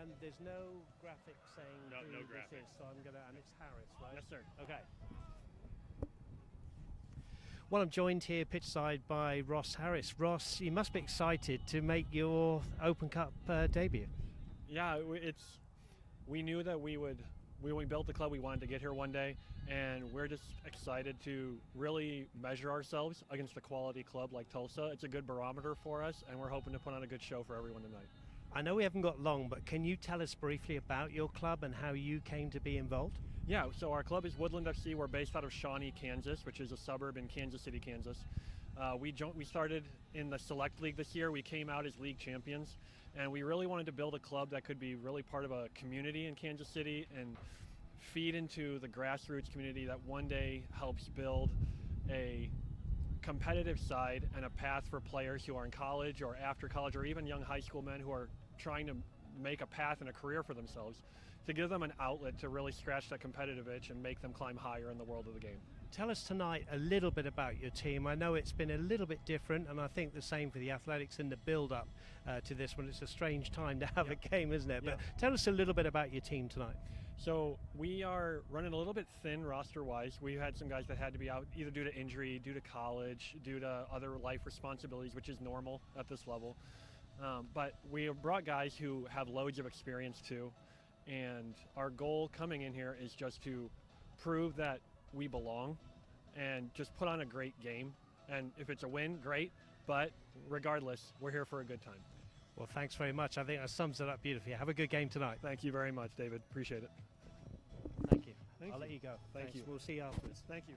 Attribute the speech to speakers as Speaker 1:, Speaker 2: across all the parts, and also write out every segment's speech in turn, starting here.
Speaker 1: And there's no graphic saying
Speaker 2: no
Speaker 1: who this
Speaker 2: graphics.
Speaker 1: is, so I'm gonna, and it's Harris, right?
Speaker 2: Yes, sir.
Speaker 1: Okay. Well, I'm joined here pitch side by Ross Harris. Ross, you must be excited to make your Open Cup debut.
Speaker 2: Yeah, we knew that when we built the club, we wanted to get here one day, and we're just excited to really measure ourselves against a quality club like Tulsa. It's a good barometer for us, and we're hoping to put on a good show for everyone tonight.
Speaker 1: I know we haven't got long, but can you tell us briefly about your club and how you came to be involved?
Speaker 2: Yeah, so our club is Woodland FC. We're based out of Shawnee, Kansas, which is a suburb in Kansas City, Kansas. We started in the Select League this year. We came out as league champions, and we really wanted to build a club that could be really part of a community in Kansas City and feed into the grassroots community that one day helps build a competitive side and a path for players who are in college or after college, or even young high school men who are trying to make a path and a career for themselves, to give them an outlet to really scratch that competitive itch and make them climb higher in the world of the game.
Speaker 1: Tell us tonight a little bit about your team. I know it's been a little bit different, and I think the same for the Athletics in the build-up to this one. It's a strange time to have a game, isn't it? But tell us a little bit about your team tonight.
Speaker 2: So we are running a little bit thin roster-wise. We had some guys that had to be out either due to injury, due to college, due to other life responsibilities, which is normal at this level. But we have brought guys who have loads of experience too. And our goal coming in here is just to prove that we belong and just put on a great game. And if it's a win, great. But regardless, we're here for a good time.
Speaker 1: Well, thanks very much. I think that sums it up beautifully. Have a good game tonight.
Speaker 2: Thank you very much, David. Appreciate it.
Speaker 1: Thank you.
Speaker 2: Thank
Speaker 1: I'll
Speaker 2: you.
Speaker 1: let you go.
Speaker 2: Thank
Speaker 1: Thanks.
Speaker 2: you.
Speaker 1: We'll see you afterwards.
Speaker 2: Thank you.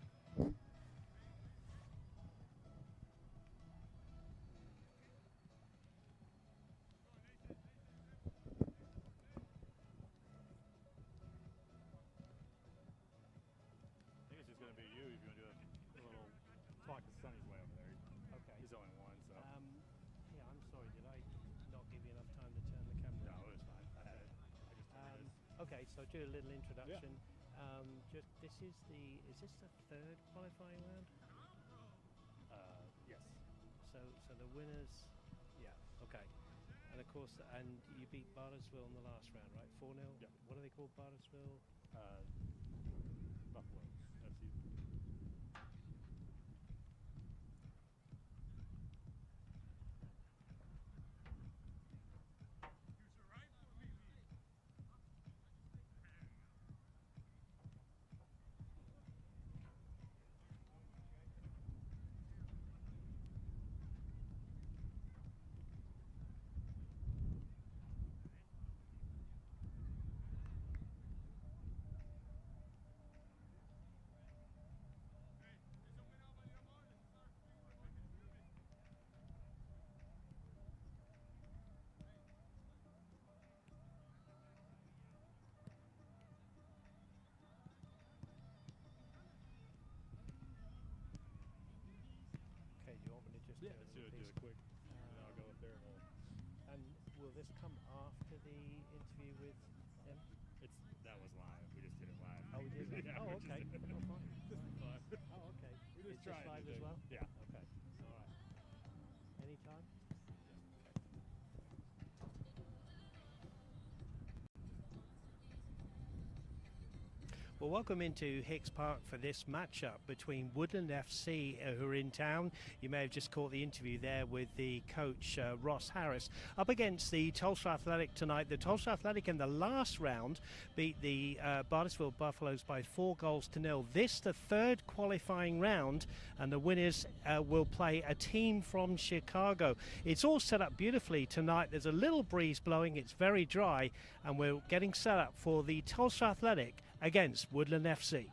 Speaker 3: I think it's just going to be you if you want to do a little talk to Sonny's way over there.
Speaker 1: Okay.
Speaker 3: He's only one, so.
Speaker 1: Yeah, I'm sorry. Did I not give you enough time to turn the camera
Speaker 3: No,
Speaker 1: on?
Speaker 3: it was fine. I just
Speaker 1: Okay, so do a little introduction. Just is this the third qualifying round?
Speaker 3: yes.
Speaker 1: So the winners, yeah, okay. And of course, and you beat Bartlesville in the last round, right? 4-0.
Speaker 3: Yep.
Speaker 1: What are they called, Bartlesville?
Speaker 3: Buffalo FC.
Speaker 1: Okay, do you want me to just
Speaker 3: Yeah, let's do it quick. And then I'll go up there and we'll.
Speaker 1: And will this come after the interview with him?
Speaker 3: That was live. We just did it live.
Speaker 1: Oh, we did.
Speaker 3: Yeah,
Speaker 1: Oh,
Speaker 3: we just
Speaker 1: okay.
Speaker 3: did it.
Speaker 1: Oh, fine.
Speaker 3: This is fun.
Speaker 1: Oh, okay.
Speaker 3: We're
Speaker 1: It's
Speaker 3: just trying
Speaker 1: live
Speaker 3: to
Speaker 1: as
Speaker 3: do-
Speaker 1: well.
Speaker 3: Yeah.
Speaker 1: Okay. All right. Anytime. Well, welcome into Hicks Park for this matchup between Woodland FC, who are in town. You may have just caught the interview there with the coach, Ross Harris, up against the Tulsa Athletic tonight. The Tulsa Athletic in the last round beat the Bartlesville Buffaloes by 4-0. This, the third qualifying round, and the winners will play a team from Chicago. It's all set up beautifully tonight. There's a little breeze blowing. It's very dry, and we're getting set up for the Tulsa Athletic against Woodland FC.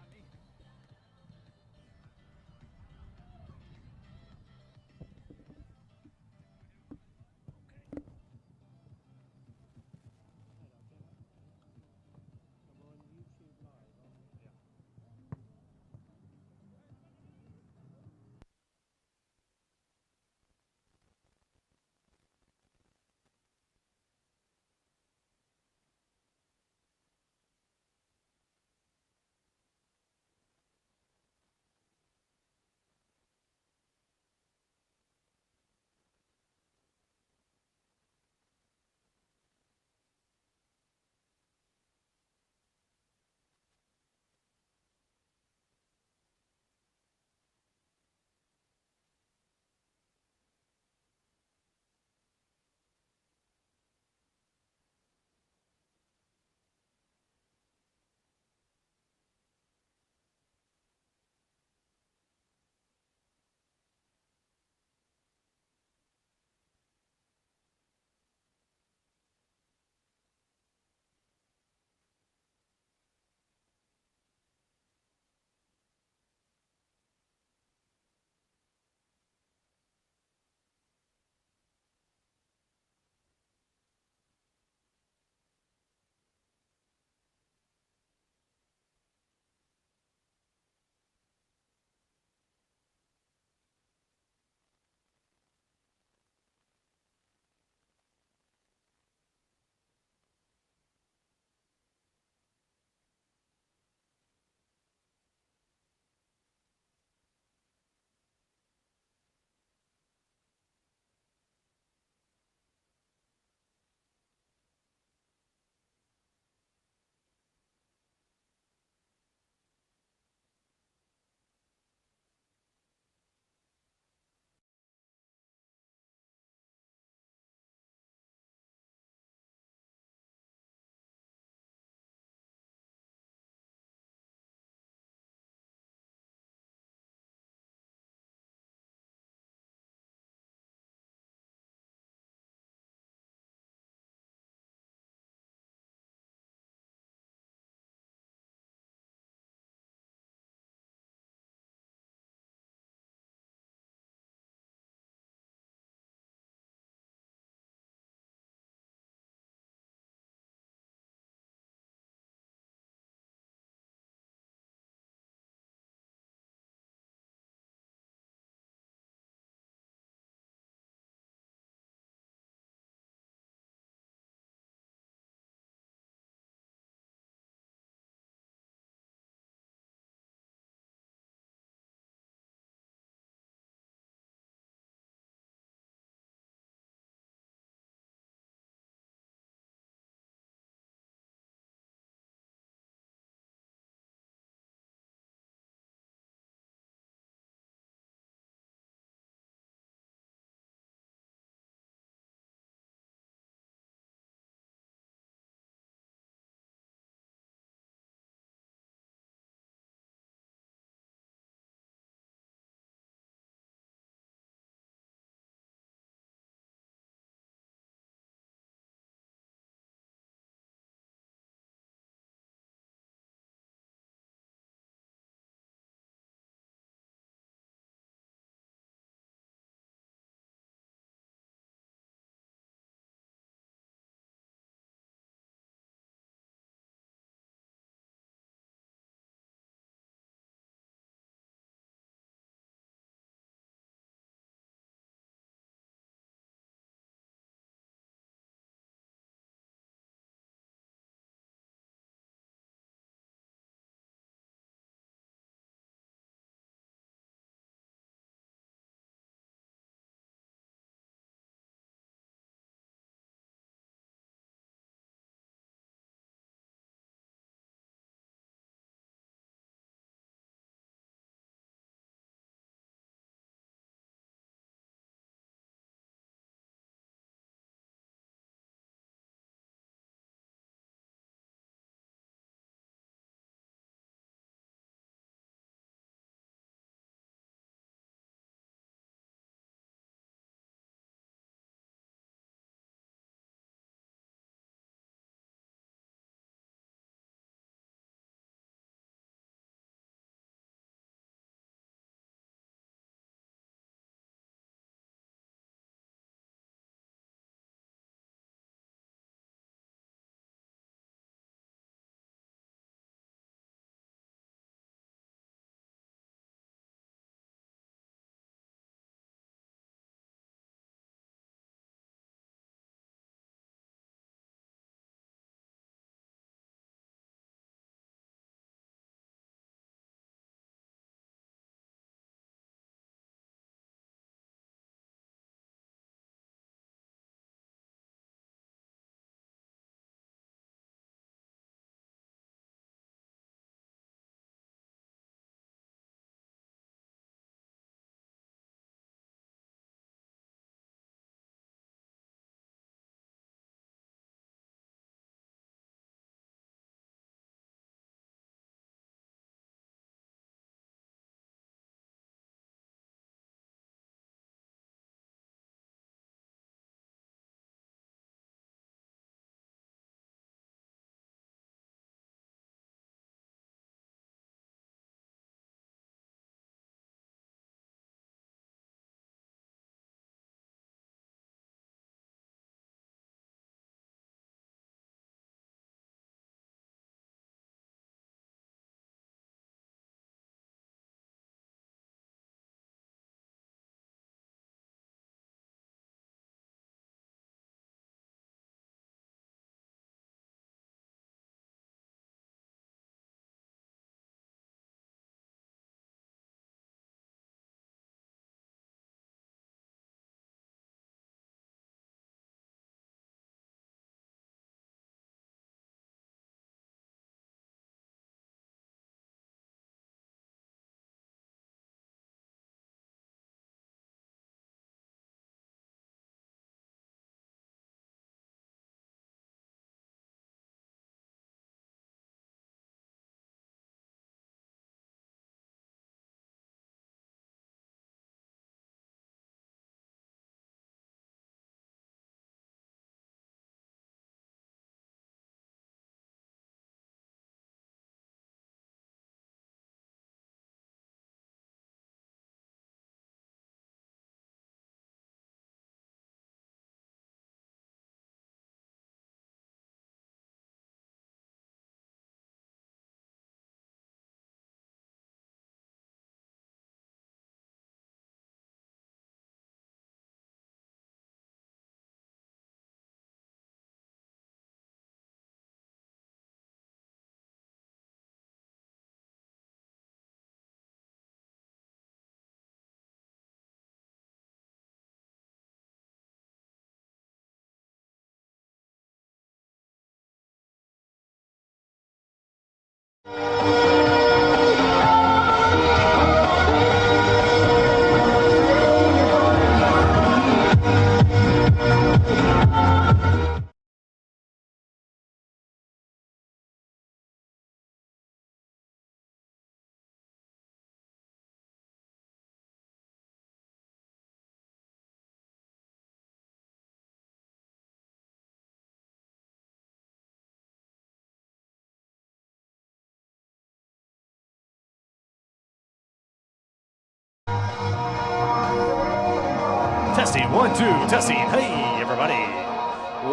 Speaker 4: Testing, 1, 2, testing. Hey, everybody.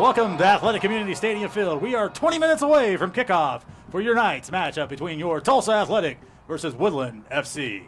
Speaker 4: Welcome to Athletic Community Stadium Field. We are 20 minutes away from kickoff for your night's matchup between your Tulsa Athletic versus Woodland FC.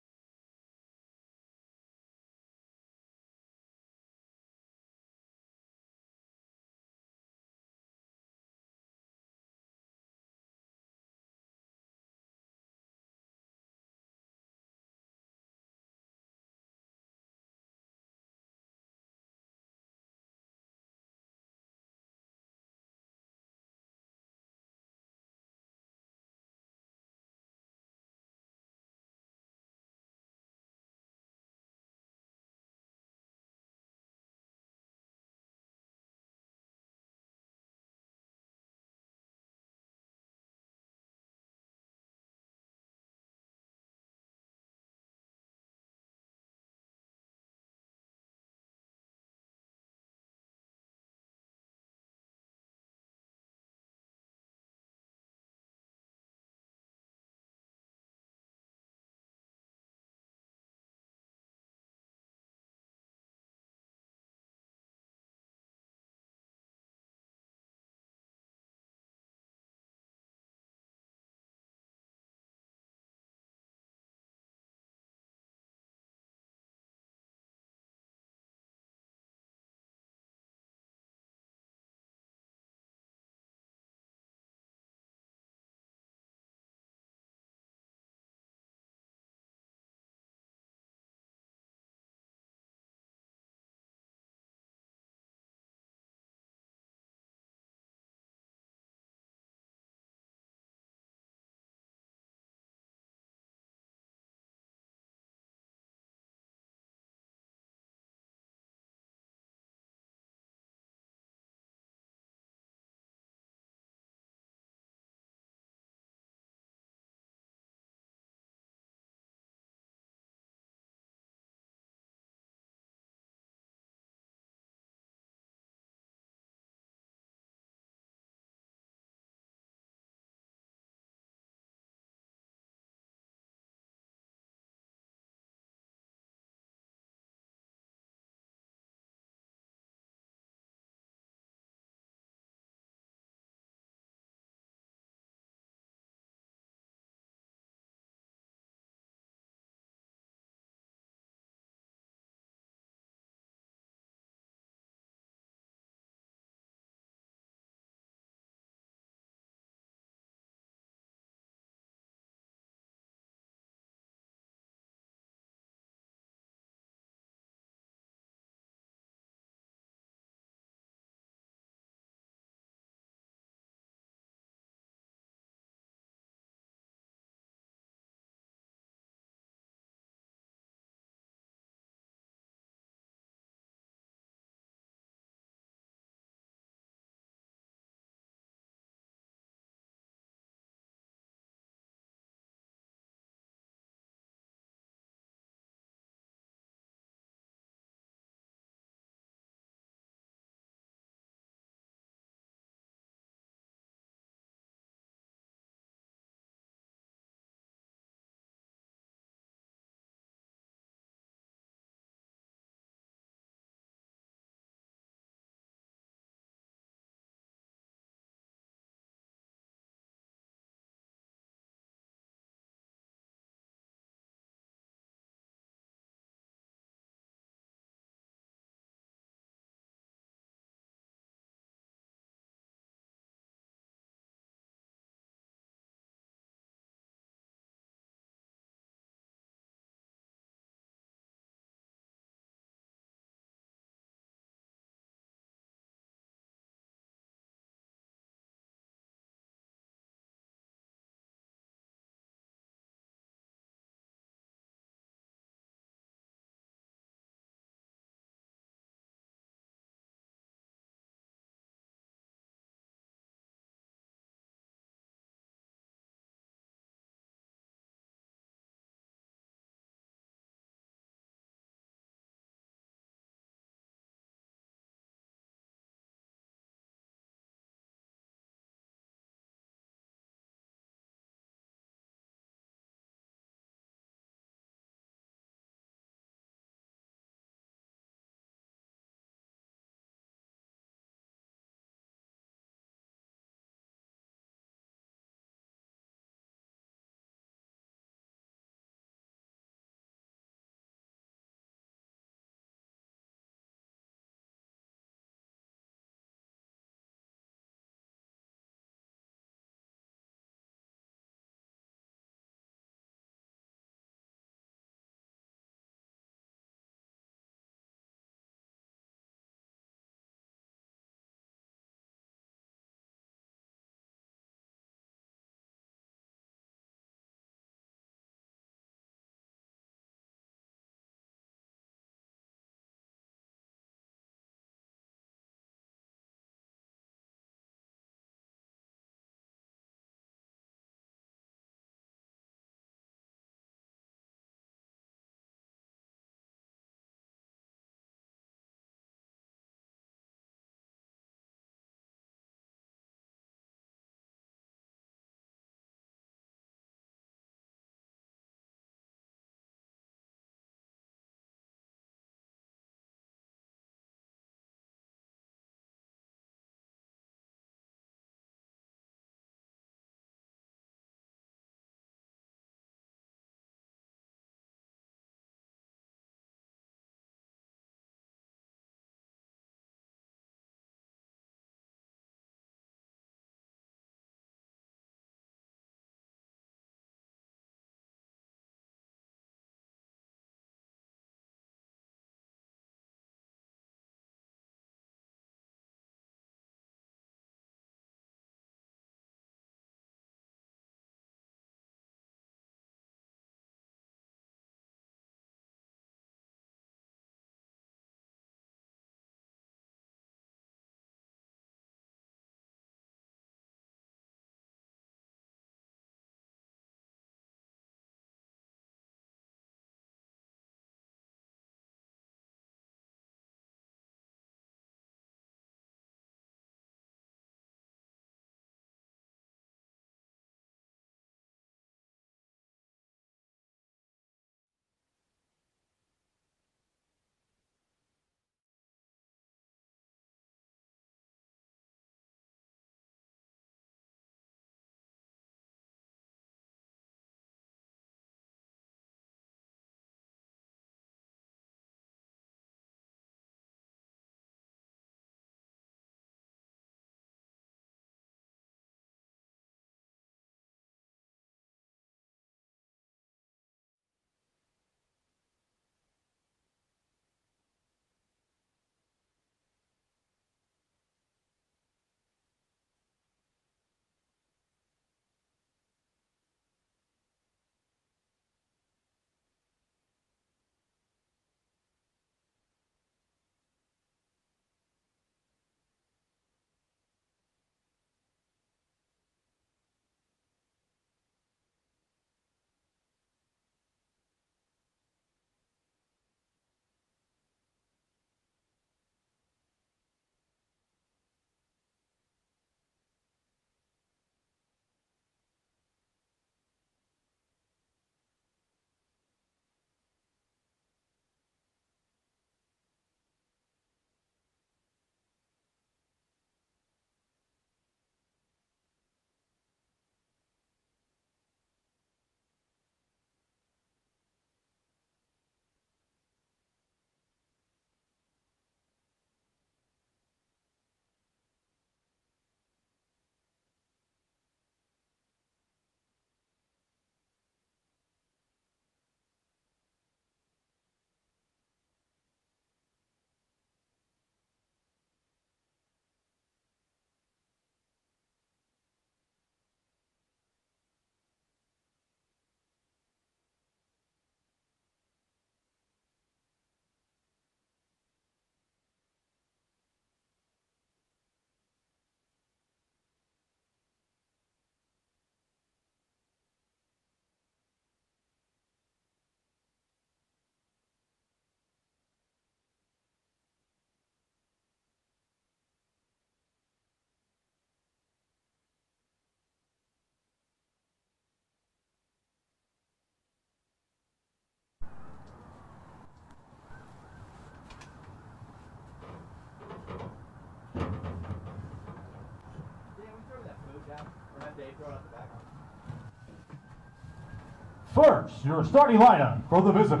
Speaker 5: First, your starting lineup for the visit.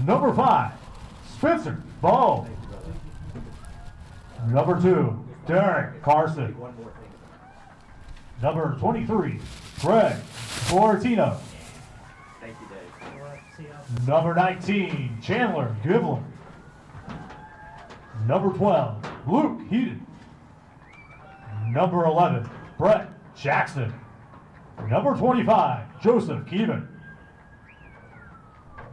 Speaker 5: Number 5, Spencer Ball. Number 2, Derek Carson. Number 23, Greg Fortino. Number 19, Chandler Givler. Number 12, Luke Heaton. Number 11, Brett Jackson. Number 25, Joseph Keevan.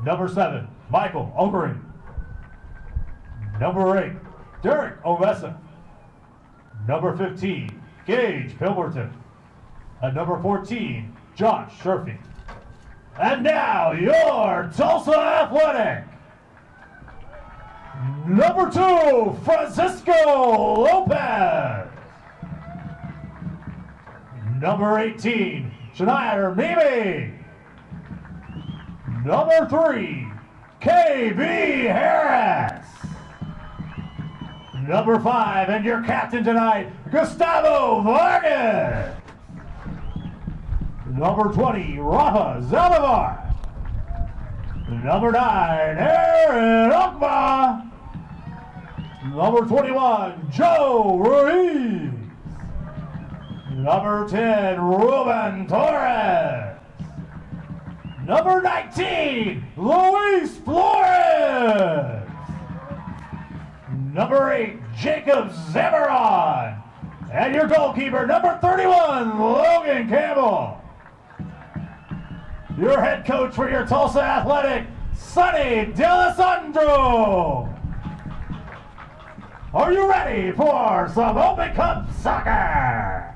Speaker 5: Number 7, Michael Okering. Number 8, Derek Ovesa. Number 15, Gage Pilberton. And number 14, Josh Sherfy. And now your Tulsa Athletic. Number 2, Francisco Lopez. Number 18, Shania Mimi. Number 3, KB Harris. Number 5, and your captain tonight, Gustavo Vargas. Number 20, Rafa Zaldivar. Number 9, Aaron Okma. Number 21, Joe Ruiz. Number 10, Ruben Torres. Number 19, Luis Flores. Number 8, Jacob Zamaron. And your goalkeeper, number 31, Logan Campbell. Your head coach for your Tulsa Athletic, Sonny D'Alessandro. Are you ready for some Open Cup soccer?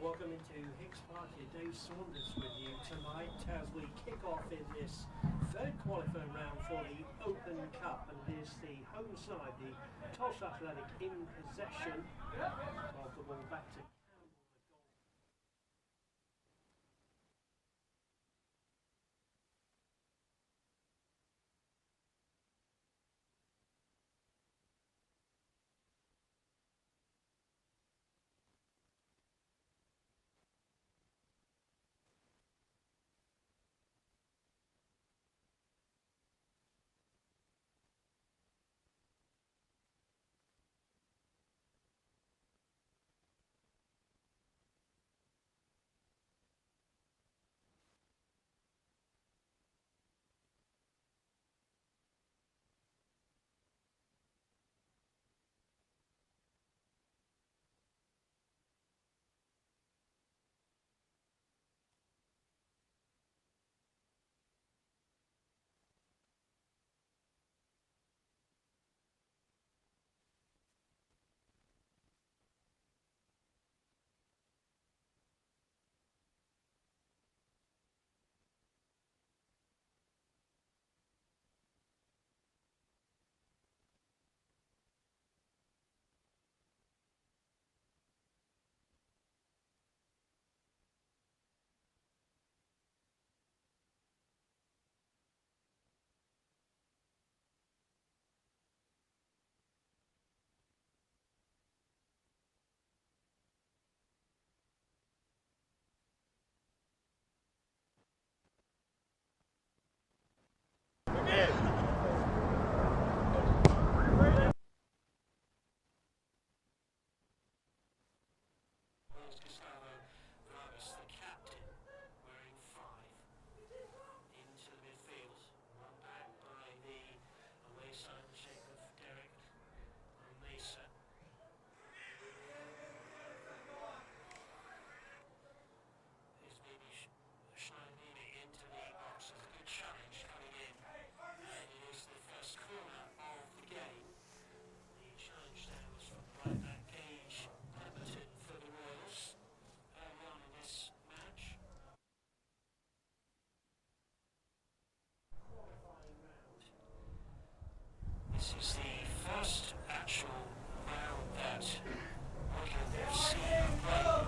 Speaker 1: Welcome into Hicks Park. Dave Saunders with you tonight as we kick off in this third qualifying round for the Open Cup, and it is the home side, the Tulsa Athletic, in possession of the ball back to This is the first actual round that Woodland FC played.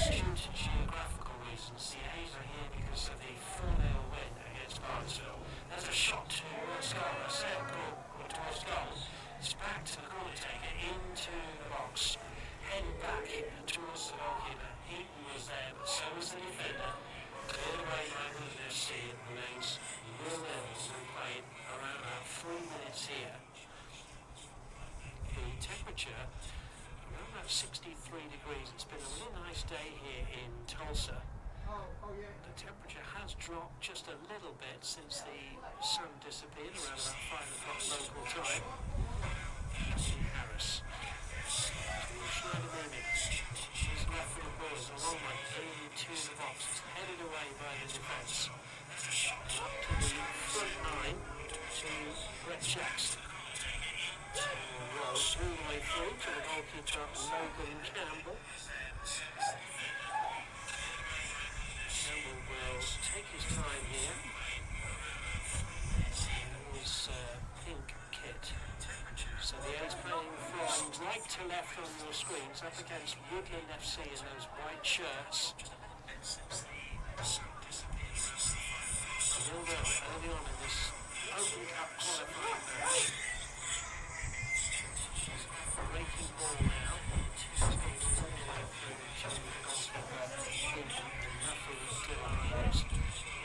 Speaker 1: Due to geographical reasons, the A's are here because of the 4-0 win against Barnesville. There's a shot to Scarlett, second goal towards goal. It's back to the corner taker into the box, heading back towards the goalkeeper. Heaton was there, but so was the defender. Cleared away by Woodland FC. It remains 0-0. We've played around about 3 minutes here. The temperature around about 63 degrees. It's been a really nice day here in Tulsa. The temperature has dropped just a little bit since the sun disappeared around about 5 o'clock local time. Harris. She's left for the ball. It's a long way into the box. It's headed away by the defence. Up to the front line to Brett Jackson. Roll all the way through to the goalkeeper, Logan Campbell. Campbell will take his time here. His pink kit. So the A's playing from right to left on your screens, up against Woodland FC in those white shirts. Early on in this Open Cup qualifying match. Breaking ball now.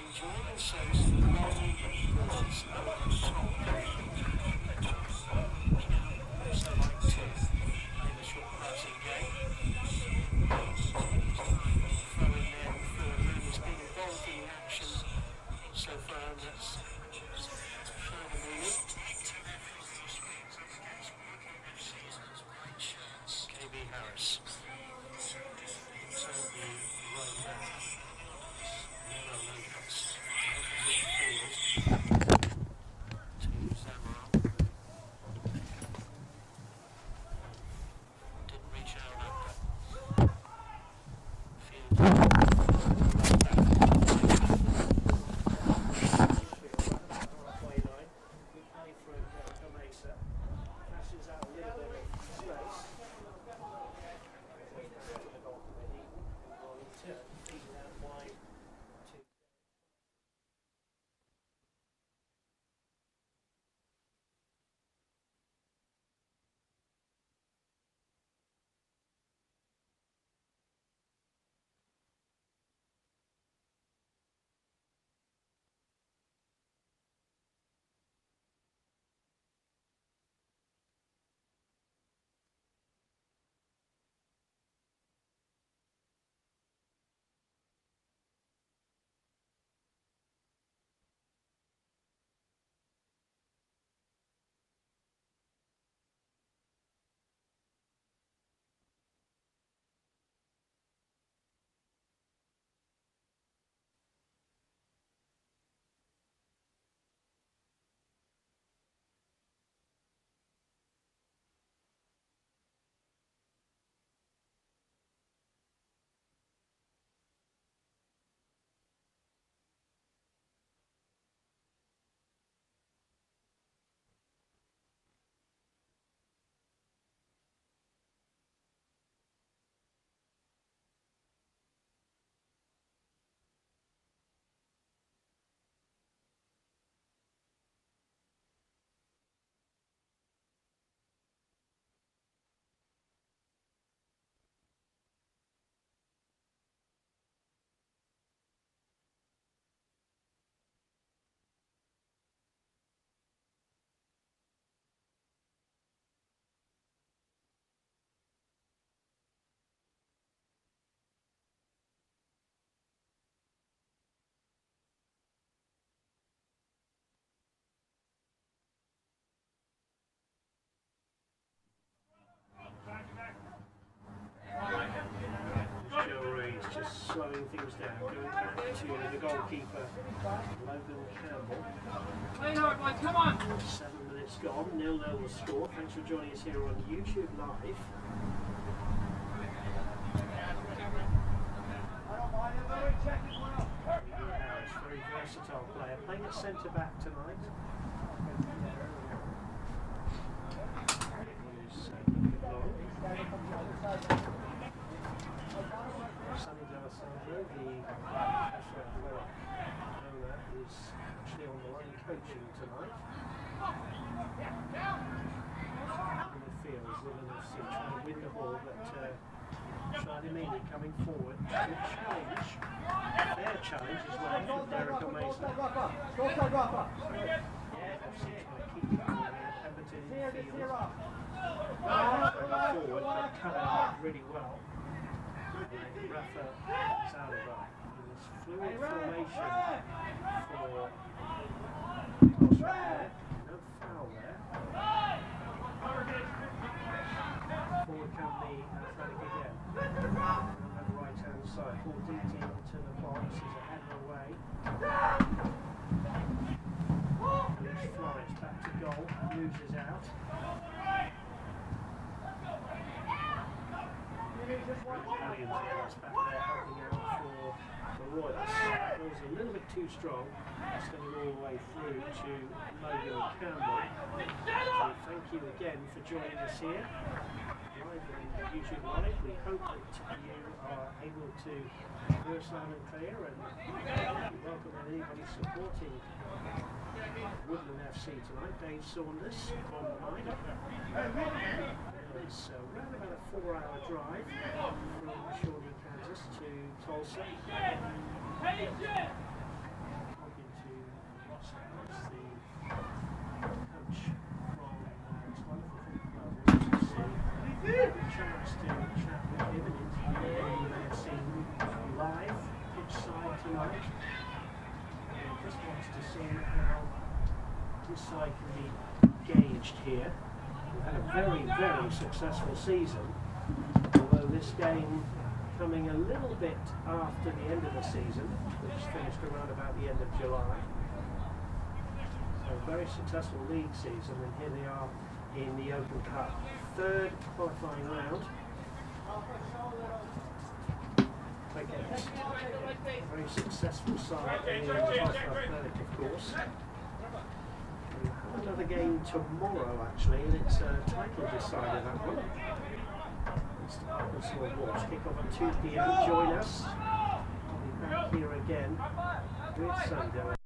Speaker 1: Enjoying themselves long balls over the top. Also like to play the short passing game. Throwing there for a man who's been involved in the action so far, and that's shown a movie. KB Harris. So the right back. Just slowing things down, going back to the goalkeeper, Logan Campbell.
Speaker 6: Play hard, boys, come on!
Speaker 1: 7 minutes gone, 0-0 the score. Thanks for joining us here on YouTube Live. Harris, very versatile player, playing at centre back tonight. coaching tonight. In the field, Woodland FC trying to win the ball, but Charlie coming forward. Good challenge. Their challenge is well from Derek Mason. FC trying to keep it going here. Everton in the field. Going forward, but cut out really well. Rafa Zalva in this fluid formation for Tulsa there. No foul there. Forward come the Athletic again. On the right hand side, ball deep into the box, is a header away. Lewis Florence back to goal, loses out. Williams back there helping out for the Royals. Ball's a little bit too strong. It's going all the way through to Logan Campbell. So thank you again for joining us here. Live on YouTube Live. We hope that you are able to hear us loud and clear, and we welcome anybody supporting Woodland FC tonight. Dave Saunders on the mic. It's around about a 4-hour drive from Shawnee, Kansas to Tulsa. Talking to Ross Harris, the coach from Tulsa. Chance to chat with him and interview him. You may have seen live pitch side tonight. He just wants to see how this side can be gauged here. We've had a very, very successful season, although this game coming a little bit after the end of the season, which finished around about the end of July. So a very successful league season, and here they are in the Open Cup. Third qualifying round. Against a very successful side in Tulsa Athletic, of course. We'll have another game tomorrow, actually, and it's a title decider, that one. It's the Arkansas Wolves. Kick off at 2 p.m. Join us. I'll be back here again with Sunday.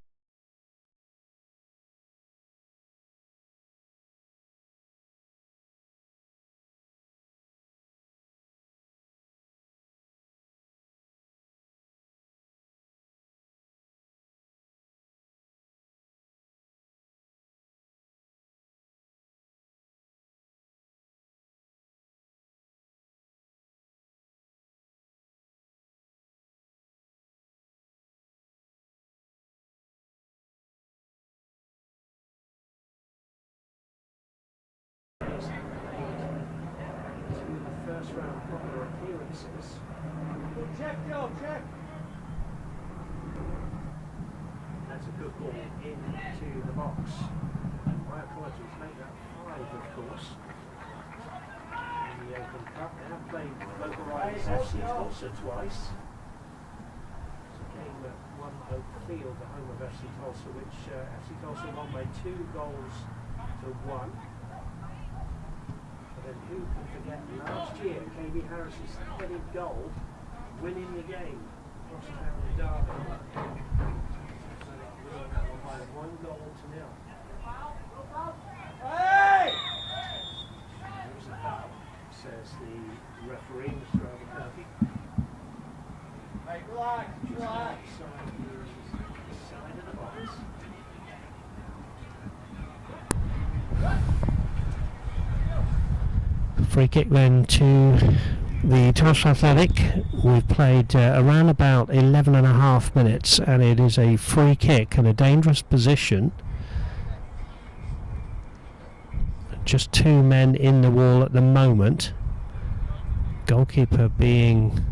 Speaker 1: First round proper appearances. Check, Joe, check. That's a good ball into the box. My apologies, make that 5, of course. In the Open Cup, they have played local rivals FC Tulsa twice. It's a game at One Oak Field, the home of FC Tulsa, which FC Tulsa won by 2 goals to 1. And who can forget last year, KB Harris's headed goal, winning the game across town in Derby. So they won that one by 1 goal to 0. Hey! There's a foul, says the referee, Mr. Albuquerque. Hey, relax, relax. Side of the box.
Speaker 7: Free kick then to the Tulsa Athletic. We've played around about 11.5 minutes, and it is a free kick in a dangerous position. Just 2 men in the wall at the moment. Goalkeeper being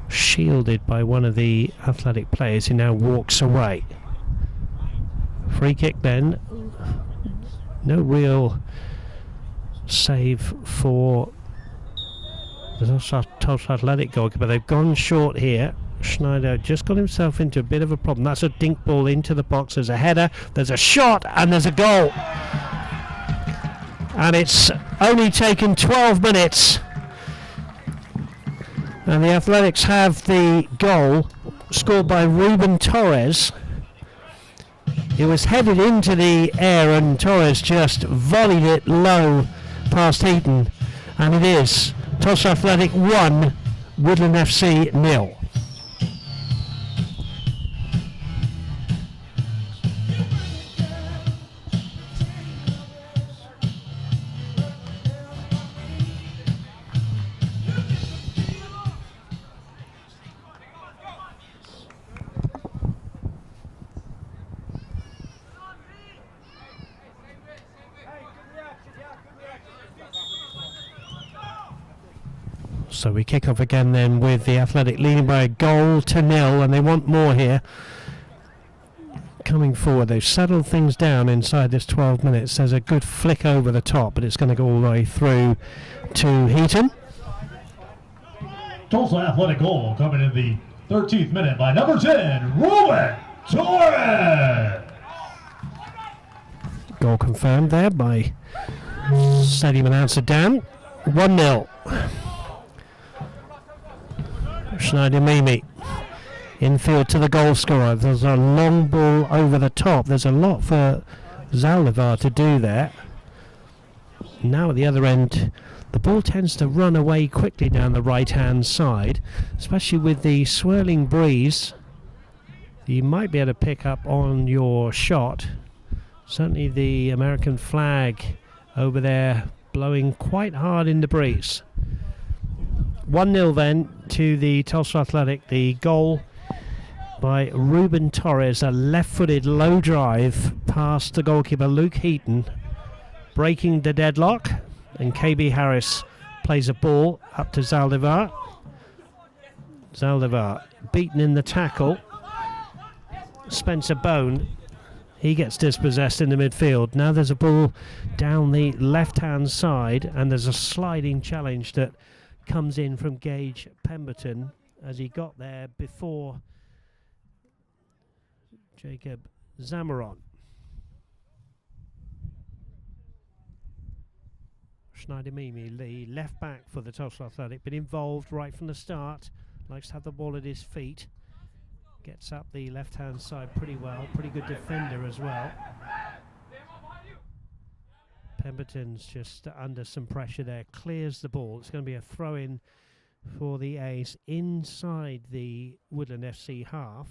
Speaker 7: shielded by one of the Athletic players who now walks away. Free kick then. No real save for the Tulsa Athletic goalkeeper. They've gone short here. Schneider just got himself into a bit of a problem. That's a dink ball into the box. There's a header, there's a shot, and there's a goal. And it's only taken 12 minutes. And the Athletics have the goal scored by Ruben Torres. It was headed into the air and Torres just volleyed it low past Heaton. And it is Tulsa Athletic 1, Woodland FC 0. So we kick off again then with the Athletic leading by a goal to 0, and they want more here. Coming forward, they've settled things down inside this 12 minutes. There's a good flick over the top, but it's going to go all the way through to Heaton.
Speaker 5: Tulsa Athletic goal coming in the 13th minute by number 10, Ruben Torres.
Speaker 7: Goal confirmed there by stadium announcer Dan. 1-0. Schneider Mimi infield to the goal scorer. There's a long ball over the top. There's a lot for Zaldivar to do there. Now at the other end, the ball tends to run away quickly down the right hand side, especially with the swirling breeze. You might be able to pick up on your shot. Certainly the American flag over there blowing quite hard in the breeze. 1-0 then to the Tulsa Athletic. The goal by Ruben Torres, a left-footed low drive past the goalkeeper Luke Heaton, breaking the deadlock, and KB Harris plays a ball up to Zaldivar. Zaldivar beaten in the tackle. Spencer Bone, he gets dispossessed in the midfield. Now there's a ball down the left-hand side, and there's a sliding challenge that comes in from Gage Pemberton as he got there before Jacob Zamaron. Schneider Mimi, the left back for the Tulsa Athletic, been involved right from the start, likes to have the ball at his feet, gets up the left hand side pretty well, pretty good defender as well. Pemberton's just under some pressure there, clears the ball. It's going to be a throw-in for the A's inside the Woodland FC half.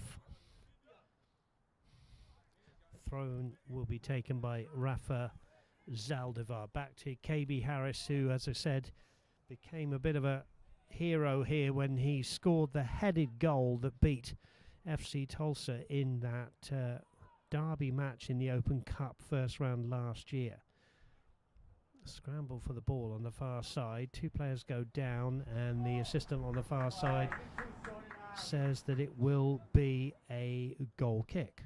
Speaker 7: Throw-in will be taken by Rafa Zaldivar. Back to KB Harris, who, as I said, became a bit of a hero here when he scored the headed goal that beat FC Tulsa in that derby match in the Open Cup first round last year. Scramble for the ball on the far side. Two players go down, and the assistant on the far side says that it will be a goal kick.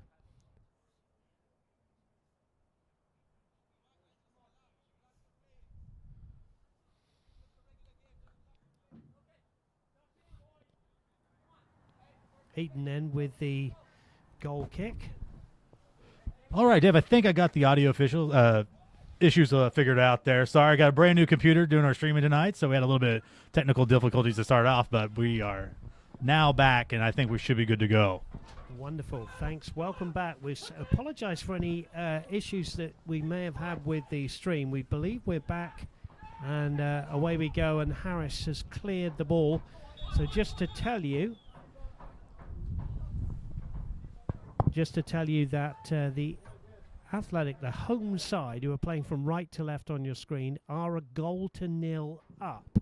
Speaker 7: Heaton then with the goal kick.
Speaker 4: All right, Dave, I think I got the audio issues figured out there. Sorry, I got a brand new computer doing our streaming tonight, so we had a little bit of technical difficulties to start off, but we are now back, and I think we should be good to go.
Speaker 7: Wonderful, thanks. Welcome back. We apologize for any issues that we may have had with the stream. We believe we're back, and away we go, and Harris has cleared the ball. So just to tell you that the Athletic, the home side, who are playing from right to left on your screen, are a 0 up,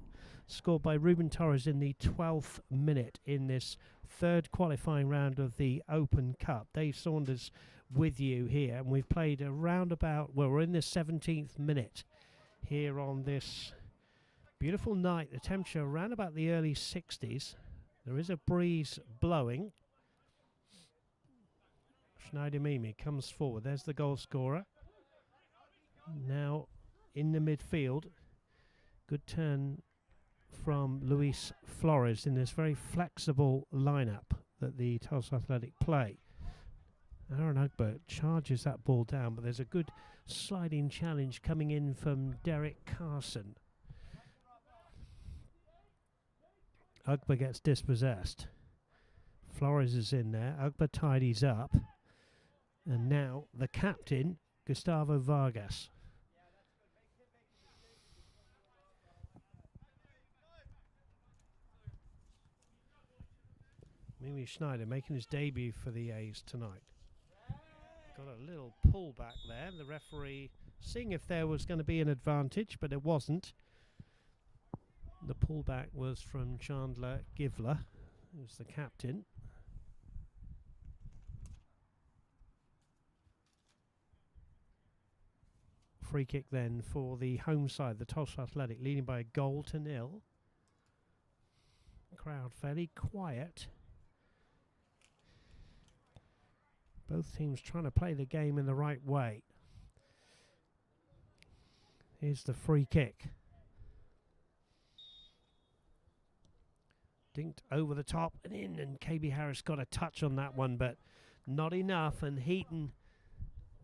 Speaker 7: scored by Ruben Torres in the 12th minute in this third qualifying round of the Open Cup. Dave Saunders with you here, and we've played around about, well, we're in the 17th minute here on this beautiful night. The temperature around about the early 60s. There is a breeze blowing. Schneider Mimi comes forward. There's the goal scorer. Now in the midfield. Good turn from Luis Flores in this very flexible lineup that the Tulsa Athletic play. Aaron Ugbert charges that ball down, but there's a good sliding challenge coming in from Derek Carson. Ugbert gets dispossessed. Flores is in there. Ugbert tidies up. And now the captain, Gustavo Vargas. Mimi Schneider making his debut for the A's tonight. Got a little pullback there. The referee seeing if there was going to be an advantage, but it wasn't. The pullback was from Chandler Givler, who's the captain. Free kick then for the home side, the Tulsa Athletic, leading by a 1-0. Crowd fairly quiet. Both teams trying to play the game in the right way. Here's the free kick. Dinked over the top and in, and KB Harris got a touch on that one, but not enough, and Heaton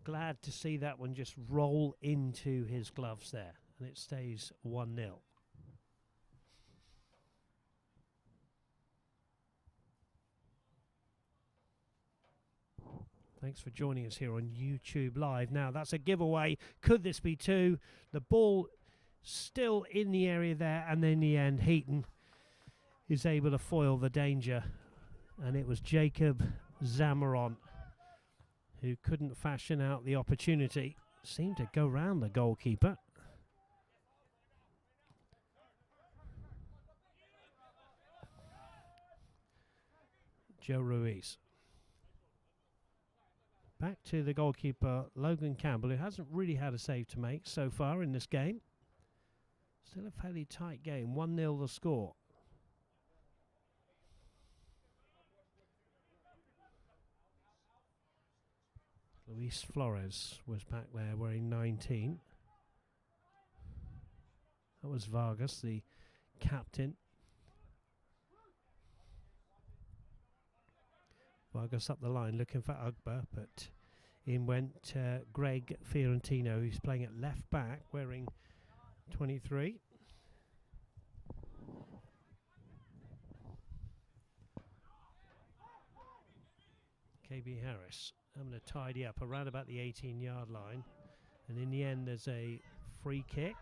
Speaker 7: glad to see that one just roll into his gloves there, and it stays 1-0. Thanks for joining us here on YouTube Live. Now, that's a giveaway. Could this be two? The ball still in the area there, and in the end, Heaton is able to foil the danger. And it was Jacob Zamaron who couldn't fashion out the opportunity. Seemed to go round the goalkeeper. Joe Ruiz. Back to the goalkeeper, Logan Campbell, who hasn't really had a save to make so far in this game. Still a fairly tight game, 1-0 the score. Luis Flores was back there wearing 19. That was Vargas, the captain. Vargas up the line looking for Ugba, but in went Greg Fiorentino, who's playing at left back wearing 23. KB Harris having to tidy up around about the 18-yard line, and in the end there's a free kick.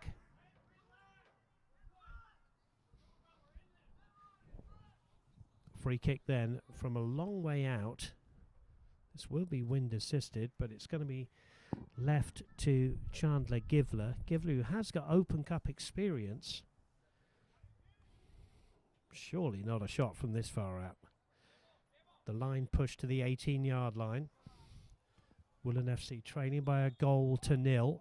Speaker 7: Free kick then from a long way out. This will be wind assisted, but it's going to be left to Chandler Givler. Givler, who has got Open Cup experience. Surely not a shot from this far out. The line pushed to the 18-yard line. Woodland FC trailing by a 1-0.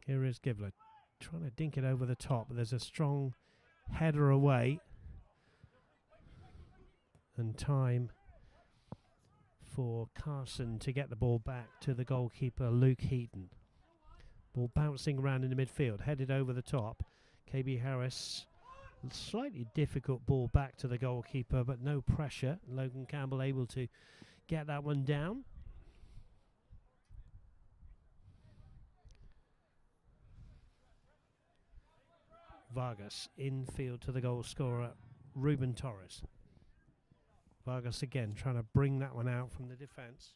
Speaker 7: Here is Givler trying to dink it over the top. There's a strong header away. And time for Carson to get the ball back to the goalkeeper, Luke Heaton. Ball bouncing around in the midfield, headed over the top. KB Harris, slightly difficult ball back to the goalkeeper, but no pressure. Logan Campbell able to get that one down. Vargas infield to the goal scorer, Ruben Torres. Vargas again trying to bring that one out from the defence.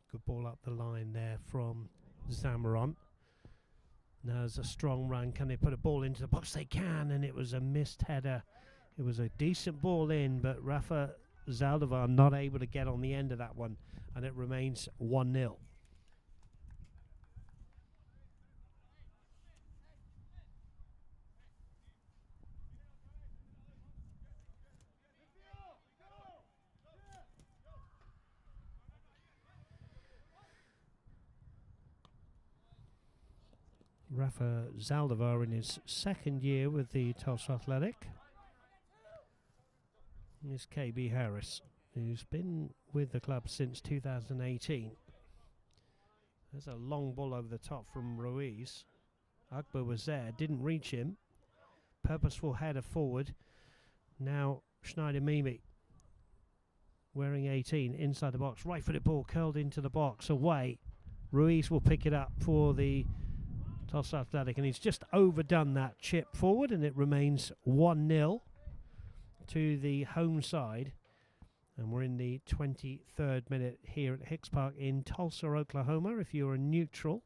Speaker 7: Good ball up the line there from Zamaron. Now there's a strong run. Can they put a ball into the box? They can, and it was a missed header. It was a decent ball in, but Rafa Zaldivar not able to get on the end of that one, and it remains 1-0. Rafa Zaldivar in his second year with the Tulsa Athletic. Here's KB Harris, who's been with the club since 2018. There's a long ball over the top from Ruiz. Ugba was there, didn't reach him. Purposeful header forward. Now Schneider Mimi, wearing 18, inside the box. Right-footed ball curled into the box, away. Ruiz will pick it up for the Tulsa Athletic, and he's just overdone that chip forward, and it remains 1-0 to the home side. And we're in the 23rd minute here at Hicks Park in Tulsa, Oklahoma. If you're a neutral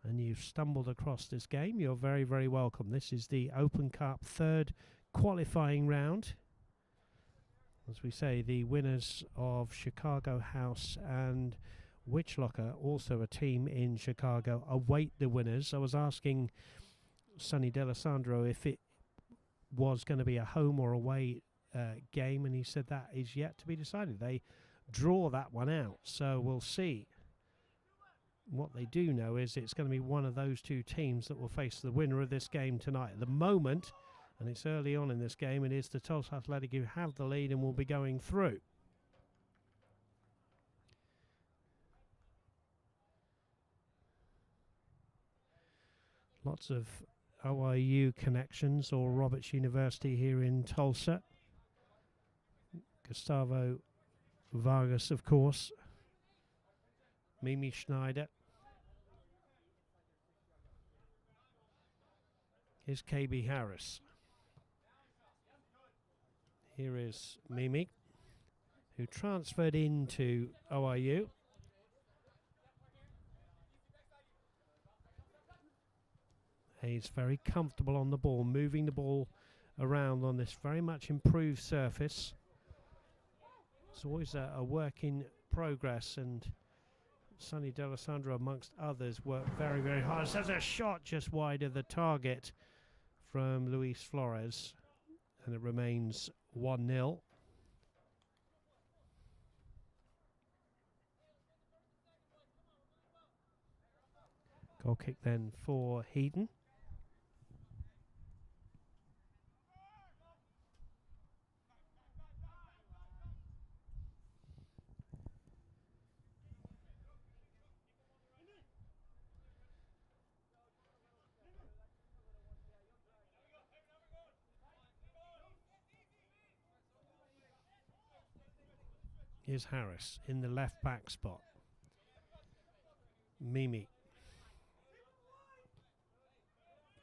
Speaker 7: and you've stumbled across this game, you're very, very welcome. This is the Open Cup third qualifying round. As we say, the winners of Chicago House and Witchlocker, also a team in Chicago, await the winners. I was asking Sonny D'Alessandro if it was going to be a home or away game, and he said that is yet to be decided. They draw that one out, so we'll see. What they do know is it's going to be one of those two teams that will face the winner of this game tonight. At the moment, and it's early on in this game, it is the Tulsa Athletic who have the lead and will be going through. Lots of OIU connections, or Roberts University here in Tulsa. Gustavo Vargas, of course. Mimi Schneider. Here's KB Harris. Here is Mimi, who transferred into OIU. He's very comfortable on the ball, moving the ball around on this very much improved surface. It's always a work in progress, and Sonny D'Alessandro, amongst others, worked very, very hard. There's a shot just wide of the target from Luis Flores, and it remains 1-0. Goal kick then for Heaton. Here's Harris in the left back spot. Mimi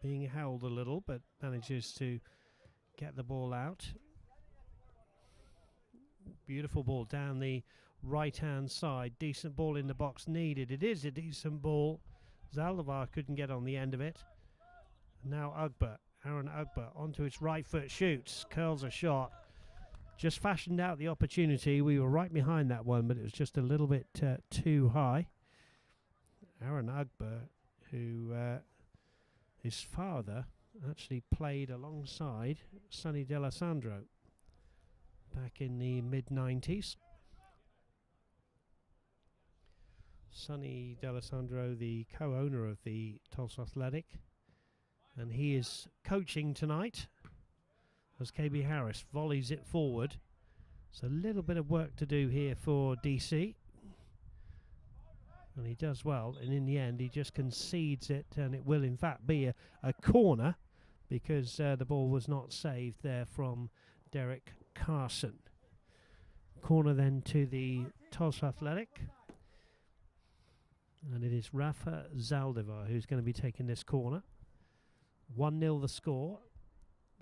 Speaker 7: being held a little, but manages to get the ball out. Beautiful ball down the right-hand side. Decent ball in the box needed. It is a decent ball. Zaldivar couldn't get on the end of it. Now Ugba, Aaron Ugba, onto his right foot, shoots, curls a shot. Just fashioned out the opportunity. We were right behind that one, but it was just a little bit too high. Aaron Ugba, who his father actually played alongside Sonny D'Alessandro back in the mid-90s. Sonny D'Alessandro, the co-owner of the Tulsa Athletic, and he is coaching tonight as KB Harris volleys it forward. So a little bit of work to do here for DC, and he does well, and in the end he just concedes it, and it will in fact be a corner, because the ball was not saved there from Derek Carson. Corner then to the Tulsa Athletic, and it is Rafa Zaldivar who's going to be taking this corner. 1-0 the score.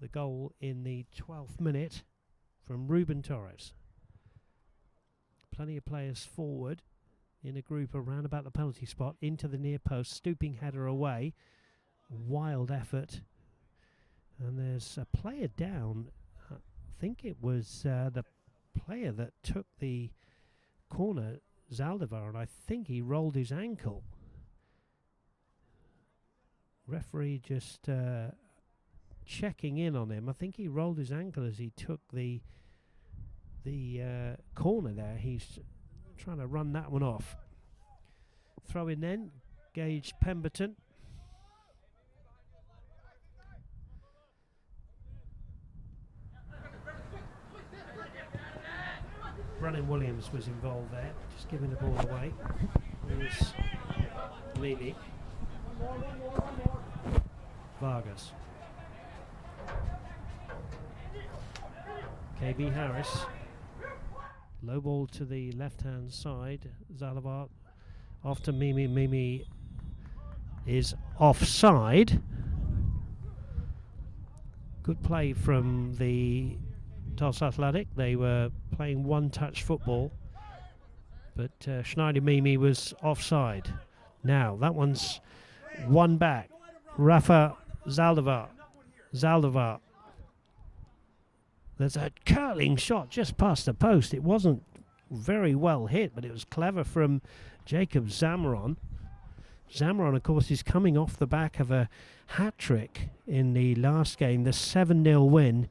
Speaker 7: The goal in the 12th minute from Ruben Torres. Plenty of players forward in a group around about the penalty spot, into the near post, stooping header away. Wild effort. And there's a player down. I think it was the player that took the corner, Zaldivar, and I think he rolled his ankle. Referee just checking in on him. I think he rolled his ankle as he took the corner there. He's trying to run that one off. Throw in then, Gage Pemberton. Brennan Williams was involved there, just giving the ball away. Here's Levy. Vargas. KB Harris. Low ball to the left-hand side. Zaldivar after Mimi. Mimi is offside. Good play from the Tulsa Athletic. They were playing one-touch football, but Schneider Mimi was offside. Now that one's one back. Rafa Zaldivar. There's a curling shot just past the post. It wasn't very well hit, but it was clever from Jacob Zamaron. Zamaron, of course, is coming off the back of a hat-trick in the last game, the 7-0 win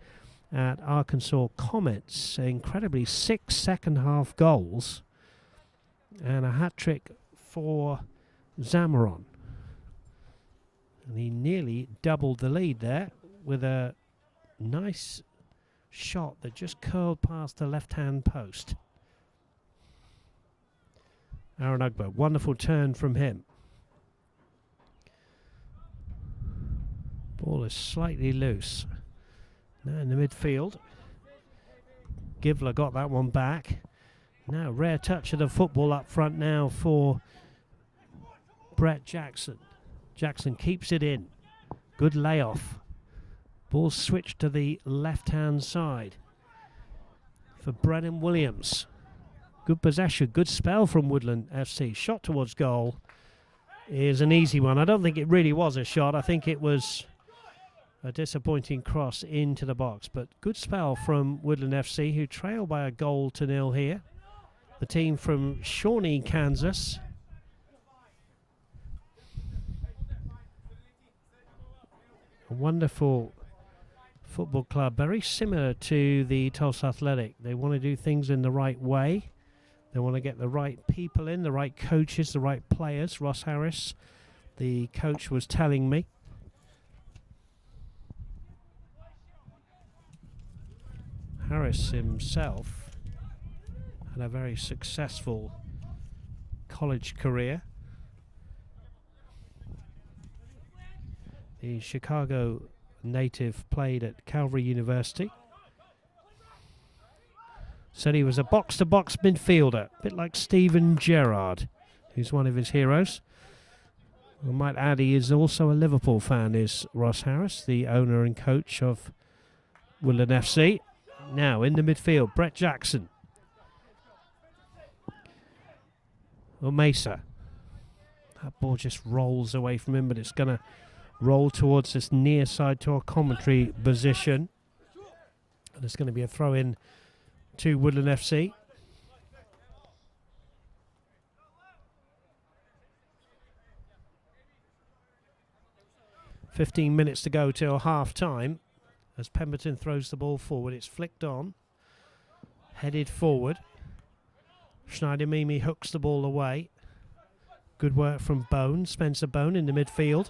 Speaker 7: at Arkansas Comets. Incredibly 6 second-half goals and a hat-trick for Zamaron. And he nearly doubled the lead there with a nice shot that just curled past the left-hand post. Aaron Ugbo, wonderful turn from him. Ball is slightly loose. Now in the midfield. Givler got that one back. Now rare touch of the football up front now for Brett Jackson. Jackson keeps it in. Good layoff. Ball switched to the left-hand side for Brennan Williams. Good possession, good spell from Woodland FC. Shot towards goal is an easy one. I don't think it really was a shot. I think it was a disappointing cross into the box. But good spell from Woodland FC, who trail by 1-0 here. The team from Shawnee, Kansas. A wonderful football club, very similar to the Tulsa Athletic. They want to do things in the right way. They want to get the right people in, the right coaches, the right players. Ross Harris, the coach, was telling me. Harris himself had a very successful college career. The Chicago native played at Calvary University. Said he was a box-to-box midfielder, a bit like Steven Gerrard, who's one of his heroes. I might add he is also a Liverpool fan, is Ross Harris, the owner and coach of Woodland FC. Now in the midfield, Brett Jackson. Mesa. That ball just rolls away from him, but it's going to roll towards this near side to our commentary position. And it's going to be a throw-in to Woodland FC. "15 minutes to go till half-time as Pemberton throws the ball forward. It's flicked on, headed forward. Schneider Mimi hooks the ball away. Good work from Bone, Spencer Bone in the midfield.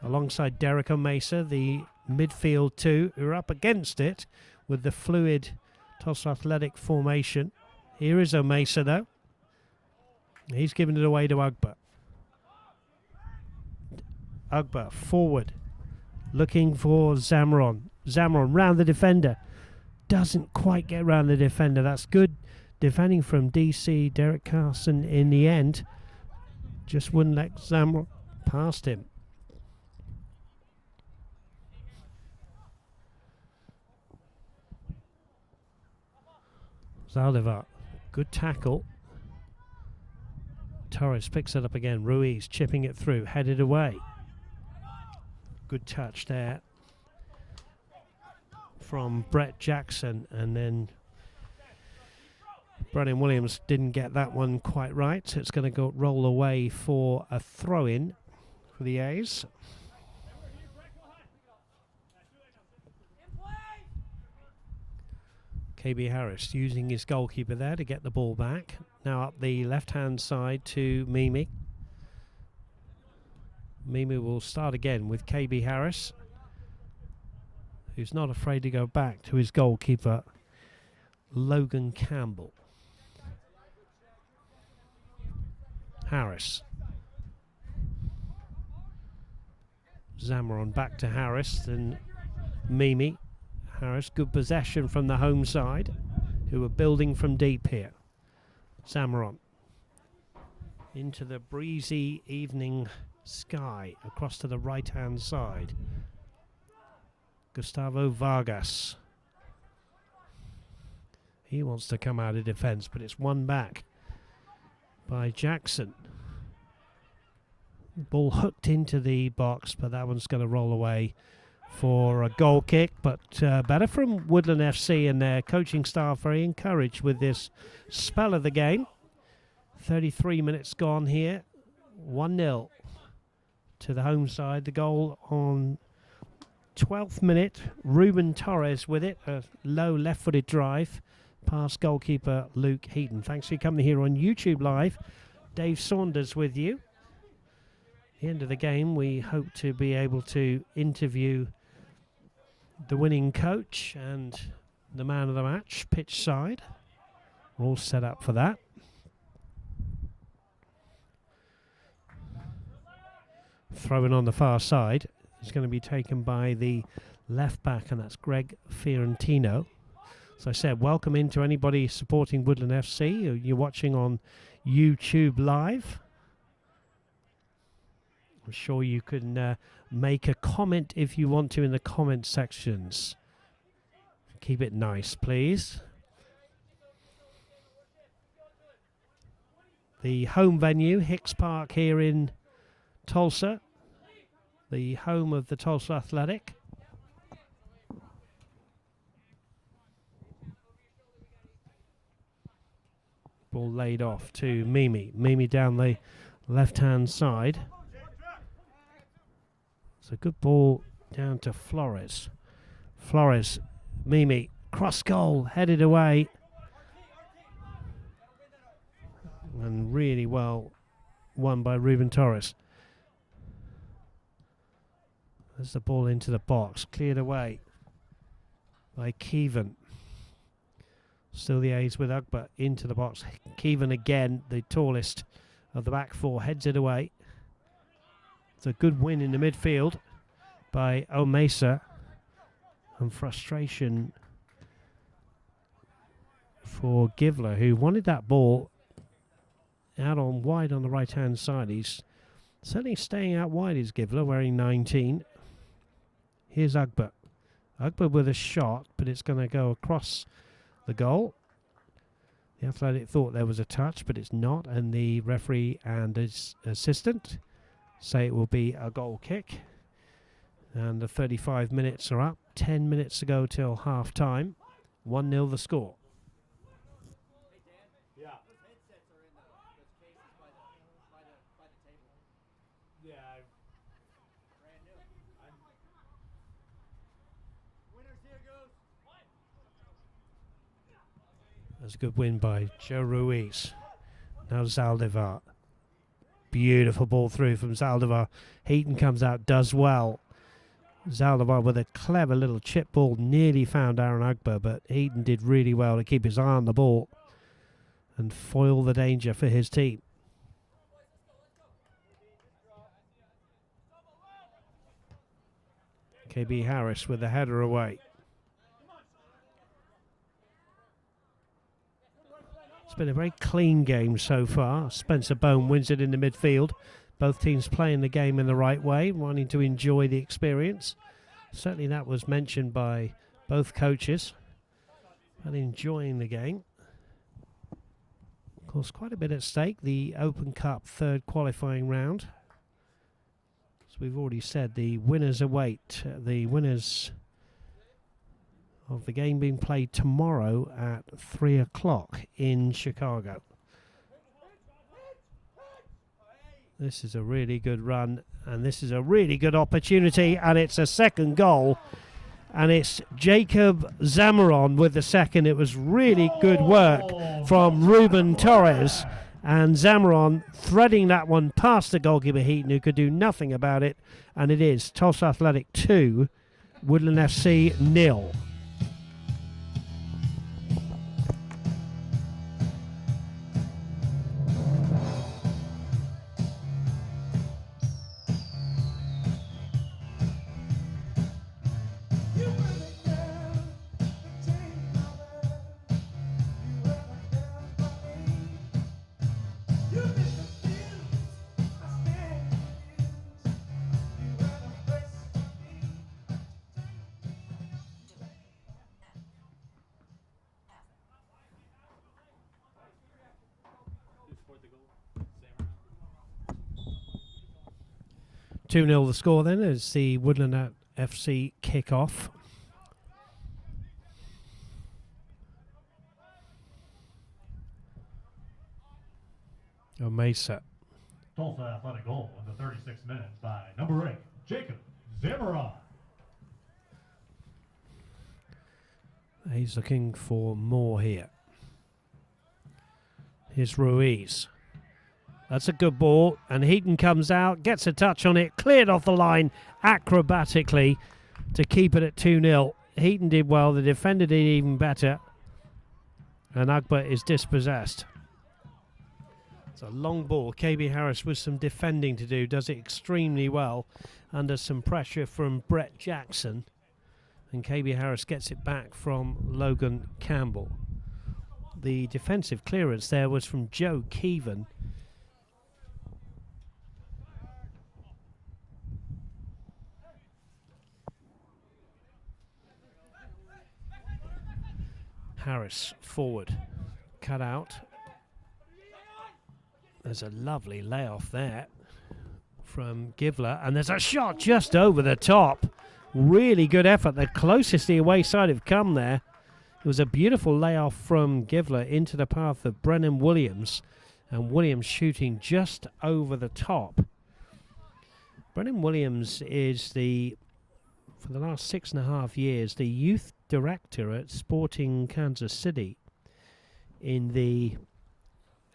Speaker 7: Alongside Derek Mesa, the midfield two, who are up against it with the fluid Tulsa Athletic formation. Here is Mesa though. He's giving it away to Ugba. Ugba forward, looking for Zamaron. Zamaron round the defender. Doesn't quite get round the defender. That's good defending from DC Derek Carson in the end. Just wouldn't let Zamaron past him. Zaldivar, good tackle. Torres picks it up again. Ruiz chipping it through, headed away. Good touch there from Brett Jackson, and then Brennan Williams didn't get that one quite right, so it's going to go roll away for a throw-in for the A's. KB Harris using his goalkeeper there to get the ball back. Now up the left-hand side to Mimi. Mimi will start again with KB Harris, who's not afraid to go back to his goalkeeper, Logan Campbell. Harris. Zamaron back to Harris, then Mimi. Harris, good possession from the home side, who are building from deep here. Zamaron into the breezy evening Sky across to the right-hand side. Gustavo Vargas. He wants to come out of defence, but it's won back by Jackson. Ball hooked into the box, but that one's going to roll away for a goal kick. But better from Woodland FC, and their coaching staff very encouraged with this spell of the game. 33 minutes gone here. 1-0 to the home side. The goal on 12th minute. Ruben Torres with it. A low left-footed drive past goalkeeper Luke Heaton. Thanks for coming here on YouTube Live. Dave Saunders with you. At the end of the game, we hope to be able to interview the winning coach and the man of the match, pitch side. We're all set up for that. Throwing on the far side is going to be taken by the left back, and that's Greg Fiorentino. So I said, welcome into anybody supporting Woodland FC. You're watching on YouTube Live. I'm sure you can make a comment if you want to in the comment sections. Keep it nice, please. The home venue, Hicks Park here in Tulsa, the home of the Tulsa Athletic. Ball laid off to Mimi. Mimi down the left-hand side. It's a good ball down to Flores. Flores, Mimi, cross goal, headed away. And really well won by Ruben Torres. There's the ball into the box, cleared away by Keevan. Still the A's with Ugba into the box. Keevan again, the tallest of the back four, heads it away. It's a good win in the midfield by Omesa. And frustration for Givler, who wanted that ball out on wide on the right-hand side. He's certainly staying out wide, is Givler, wearing 19. Here's Ugba. Ugba with a shot, but it's going to go across the goal. The Athletic thought there was a touch, but it's not, and the referee and his assistant say it will be a goal kick. And the 35 minutes are up. 10 minutes to go till half time. 1-0 the score.
Speaker 4: Yeah. Yeah.
Speaker 7: That's a good win by Joe Ruiz. Now Zaldivar. Beautiful ball through from Zaldivar. Heaton comes out, does well. Zaldivar with a clever little chip ball nearly found Aaron Ugba, but Heaton did really well to keep his eye on the ball and foil the danger for his team. KB Harris with the header away. It's been a very clean game so far. Spencer Bone wins it in the midfield. Both teams playing the game in the right way, wanting to enjoy the experience. Certainly that was mentioned by both coaches. But enjoying the game. Of course, quite a bit at stake. The Open Cup third qualifying round. As we've already said, the winners await. The winners of the game being played tomorrow at 3 o'clock in Chicago. This is a really good run, and this is a really good opportunity, and it's a second goal, and it's Jacob Zamaron with the second. It was really good work from Ruben Torres, and Zamaron threading that one past the goalkeeper Heaton, who could do nothing about it, and it is Tulsa Athletic 2, Woodland FC 0. 2-0 the score then as the Woodland FC kick off. Mesa.
Speaker 5: Tulsa Athletic goal in the 36th minute by number 8, Jacob Zamaron.
Speaker 7: He's looking for more here. Here's Ruiz. That's a good ball, and Heaton comes out, gets a touch on it, cleared off the line acrobatically to keep it at 2-0. Heaton did well, the defender did even better, and Ugba is dispossessed. It's a long ball. KB Harris with some defending to do, does it extremely well under some pressure from Brett Jackson, and KB Harris gets it back from Logan Campbell. The defensive clearance there was from Joe Keevan. Harris forward, cut out. There's a lovely layoff there from Givler, and there's a shot just over the top. Really good effort, the closest the away side have come there. It was a beautiful layoff from Givler into the path of Brennan Williams, and Williams shooting just over the top. Brennan Williams is for the last 6.5 years, the youth director at Sporting Kansas City in the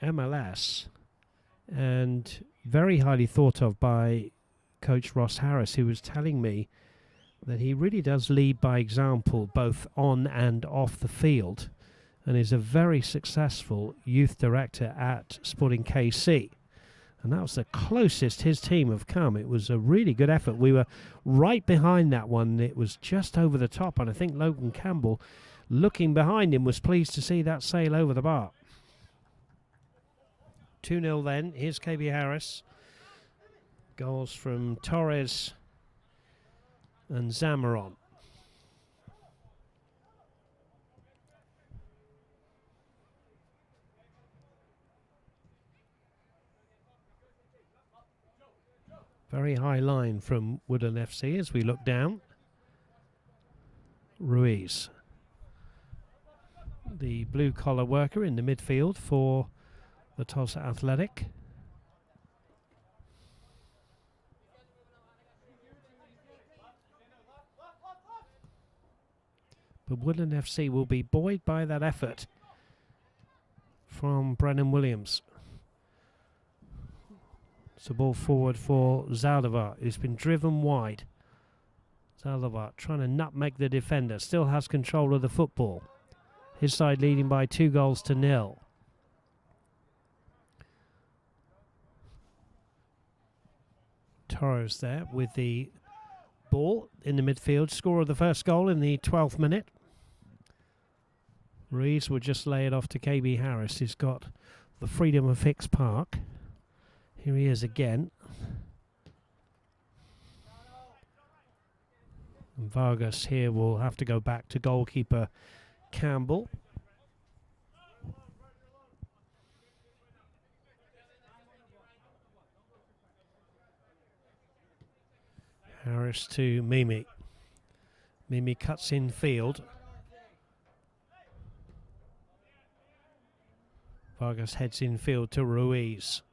Speaker 7: MLS, and very highly thought of by Coach Ross Harris, who was telling me that he really does lead by example both on and off the field, and is a very successful youth director at Sporting KC. And that was the closest his team have come. It was a really good effort. We were right behind that one. It was just over the top, and I think Logan Campbell, looking behind him, was pleased to see that sail over the bar. 2-0 then. Here's KB Harris. Goals from Torres and Zamaron. Very high line from Woodland FC as we look down. Ruiz, the blue-collar worker in the midfield for the Tulsa Athletic. But Woodland FC will be buoyed by that effort from Brennan Williams. It's a ball forward for Zaldivar, who's been driven wide. Zaldivar trying to nutmeg the defender, still has control of the football. His side leading by 2-0. Torres there with the ball in the midfield. Score of the first goal in the 12th minute. Ruiz will just lay it off to KB Harris, who's got the freedom of Hicks Park. Here he is again. And Vargas here will have to go back to goalkeeper Campbell. Harris to Mimi. Mimi cuts in field. Vargas heads in field to Ruiz.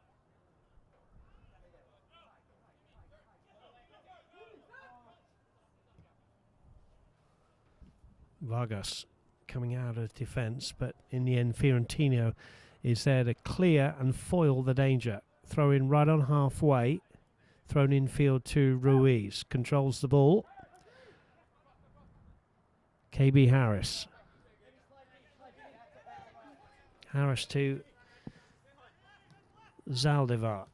Speaker 7: Vargas coming out of defence, but in the end Fiorentino is there to clear and foil the danger. Throw in right on halfway, thrown in field to Ruiz, controls the ball. KB Harris. Harris to Zaldivar.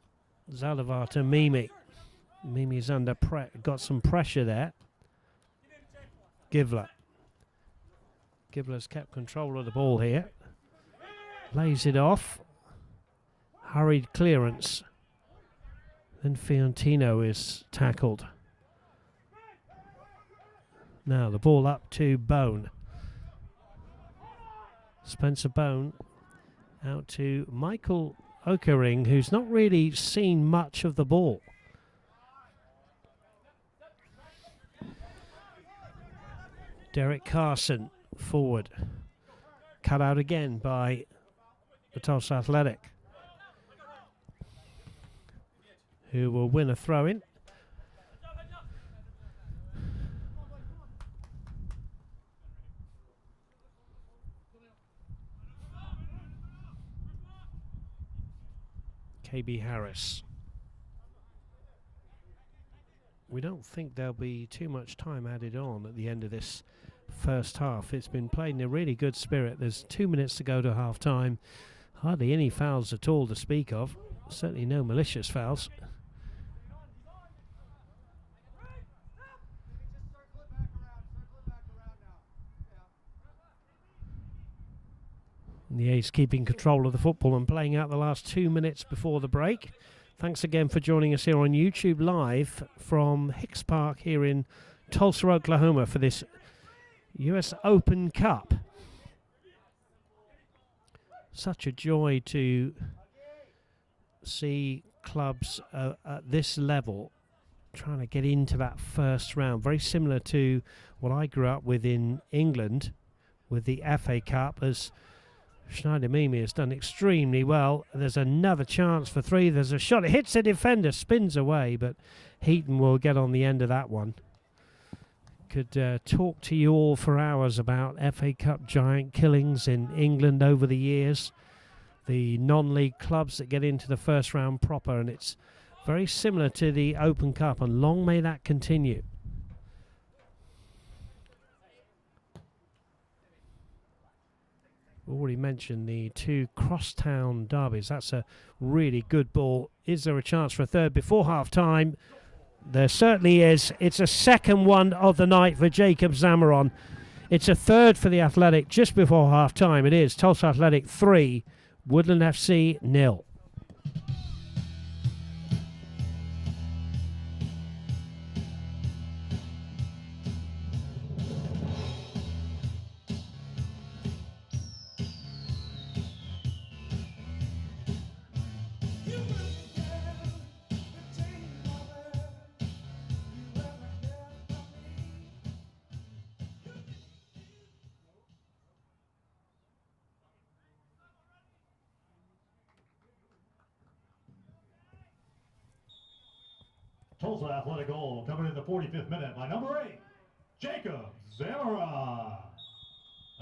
Speaker 7: Zaldivar to Mimi. Mimi's under got some pressure there. Givler. Givler's kept control of the ball here. Lays it off. Hurried clearance. Then Fiorentino is tackled. Now the ball up to Bone. Spencer Bone out to Michael Okering, who's not really seen much of the ball. Derek Carson forward. Cut out again by the Tulsa Athletic, who will win a throw-in. KB Harris. We don't think there'll be too much time added on at the end of this first half. It's been played in a really good spirit. There's 2 minutes to go to half time. Hardly any fouls at all to speak of. Certainly no malicious fouls. The A's keeping control of the football and playing out the last 2 minutes before the break. Thanks again for joining us here on YouTube Live from Hicks Park here in Tulsa, Oklahoma for this US Open Cup. Such a joy to see clubs at this level trying to get into that first round. Very similar to what I grew up with in England with the FA Cup, as Schneider Mimi has done extremely well. There's another chance for three. There's a shot. It hits the defender, spins away, but Heaton will get on the end of that one. Could talk to you all for hours about FA Cup giant killings in England over the years. The non-league clubs that get into the first round proper, and it's very similar to the Open Cup, and long may that continue. Already mentioned the two crosstown derbies. That's a really good ball. Is there a chance for a third before half-time? There certainly is. It's a second one of the night for Jacob Zamaron. It's a third for the Athletic just before half-time. It is Tulsa Athletic 3, Woodland FC 0.
Speaker 5: Tulsa Athletic goal coming in the 45th minute by number 8, Jacob Zamora.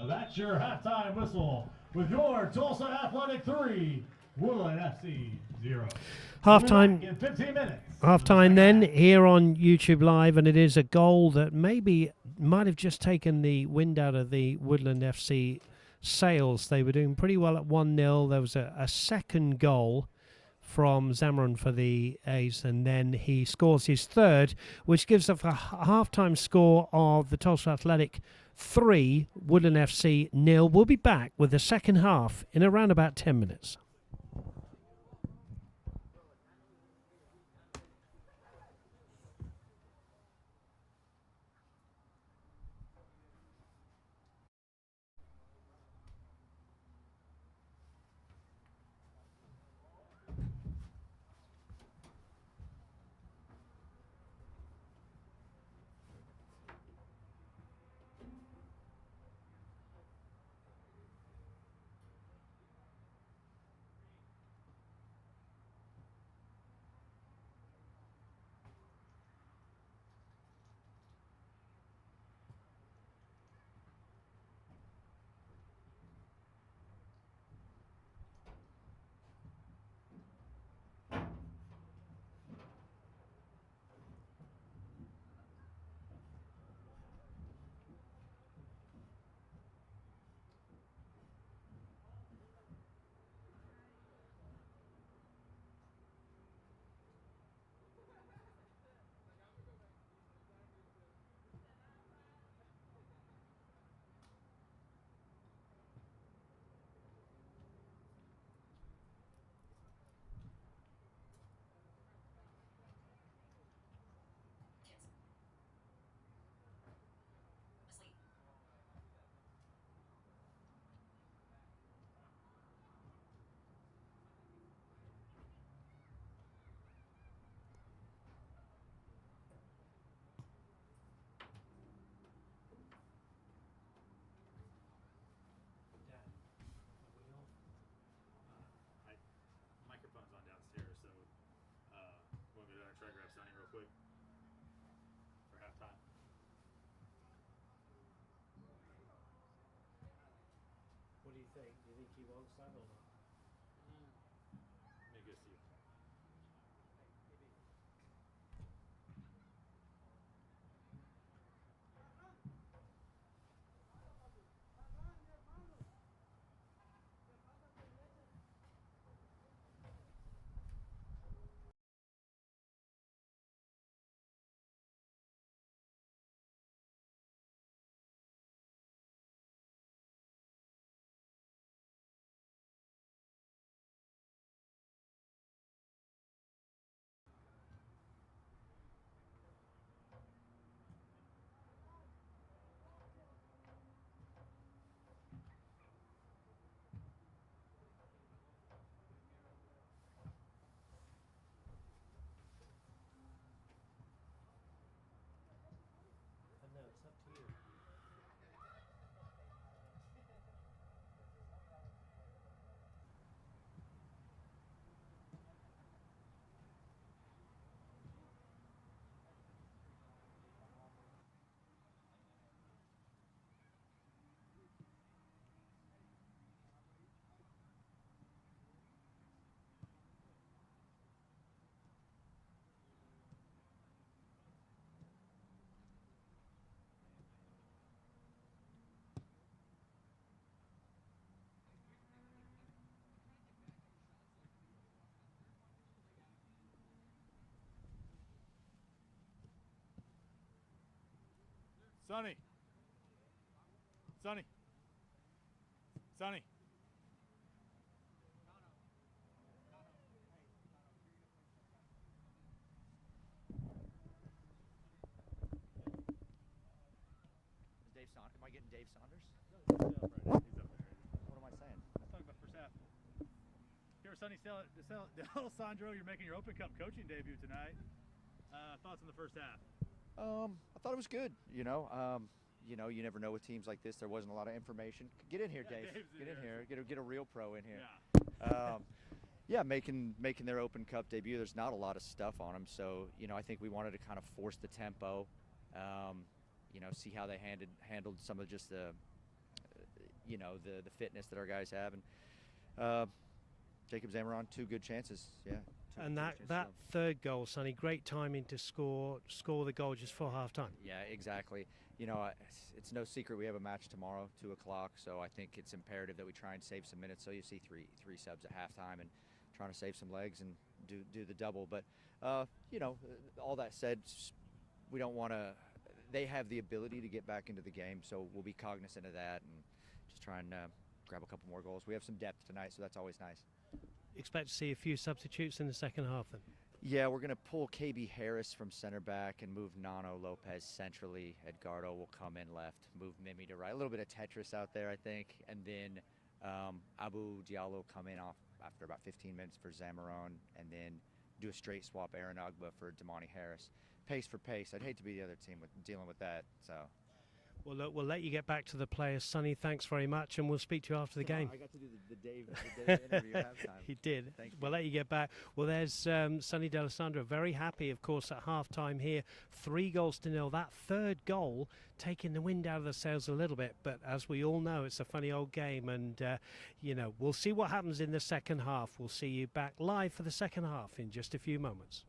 Speaker 5: That's your halftime whistle with your Tulsa Athletic 3, Woodland FC 0.
Speaker 7: Halftime
Speaker 5: in 15 minutes.
Speaker 7: Halftime then here on YouTube Live, and it is a goal that maybe might have just taken the wind out of the Woodland FC sails. They were doing pretty well at 1-0. There was a second goal from Zamaron for the A's, and then he scores his third, which gives us a halftime score of the Tulsa Athletic 3, Woodland FC 0. We'll be back with the second half in around about 10 minutes.
Speaker 1: you think? Do you think he wants that or not?
Speaker 3: Let me go see.
Speaker 1: No, it's up to you.
Speaker 3: Sonny. Sonny. Sonny.
Speaker 8: Dave Saunders? Am I getting Dave Saunders?
Speaker 3: He's up there.
Speaker 8: What am I saying?
Speaker 3: Let's talk about first half. Here, Sonny D'Alessandro, you're making your Open Cup coaching debut tonight. Thoughts on the first half?
Speaker 8: I thought it was good. You never know with teams like this. There wasn't a lot of information. Get in here,
Speaker 3: Yeah,
Speaker 8: Dave.
Speaker 3: Dave's in
Speaker 8: Get in
Speaker 3: here.
Speaker 8: here. Get a real pro in here.
Speaker 3: Yeah.
Speaker 8: Yeah, making their Open Cup debut. There's not a lot of stuff on them, so I think we wanted to kind of force the tempo. See how they handled some of just the fitness that our guys have, and Jacob Zamaron, 2 good chances. Yeah.
Speaker 7: And that third goal, Sonny, great timing to score the goal just for half time.
Speaker 8: Yeah, exactly. It's no secret we have a match tomorrow, 2 o'clock. So I think it's imperative that we try and save some minutes. So you see three subs at halftime and trying to save some legs and do the double. But all that said, we don't want to. They have the ability to get back into the game, so we'll be cognizant of that and just try and grab a couple more goals. We have some depth tonight, so that's always nice.
Speaker 7: Expect to see a few substitutes in the second half then?
Speaker 8: Yeah, we're going to pull KB Harris from center back and move Nano Lopez centrally. Edgardo will come in left, move Mimi to right. A little bit of Tetris out there, I think. And then Abu Diallo will come in off after about 15 minutes for Zamaron, and then do a straight swap Aaron Agba for Damani Harris. Pace for pace. I'd hate to be the other team dealing with that. So.
Speaker 7: Well, look, we'll let you get back to the players. Sonny, thanks very much, and we'll speak to you after the game.
Speaker 8: I got to do the Dave interview at halftime.
Speaker 7: He did.
Speaker 8: Thank you.
Speaker 7: We'll let you get back. Well, there's Sonny D'Alessandro, very happy, of course, at half-time here. 3-0. That third goal taking the wind out of the sails a little bit, but as we all know, it's a funny old game, and, we'll see what happens in the second half. We'll see you back live for the second half in just a few moments.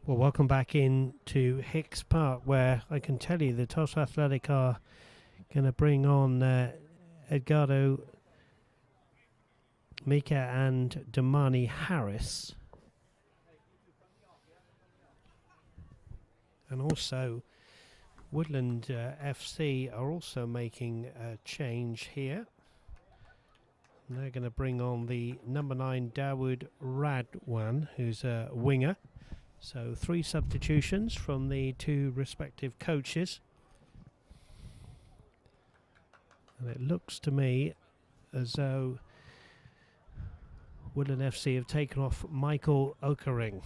Speaker 7: Well, welcome back in to Hicks Park, where I can tell you the Tulsa Athletic are going to bring on Edgardo Mika and Damani Harris. And also Woodland FC are also making a change here. And they're going to bring on the number 9 Dawood Radwan, who's a winger. So 3 substitutions from the 2 respective coaches. And it looks to me as though Woodland FC have taken off Michael Okering.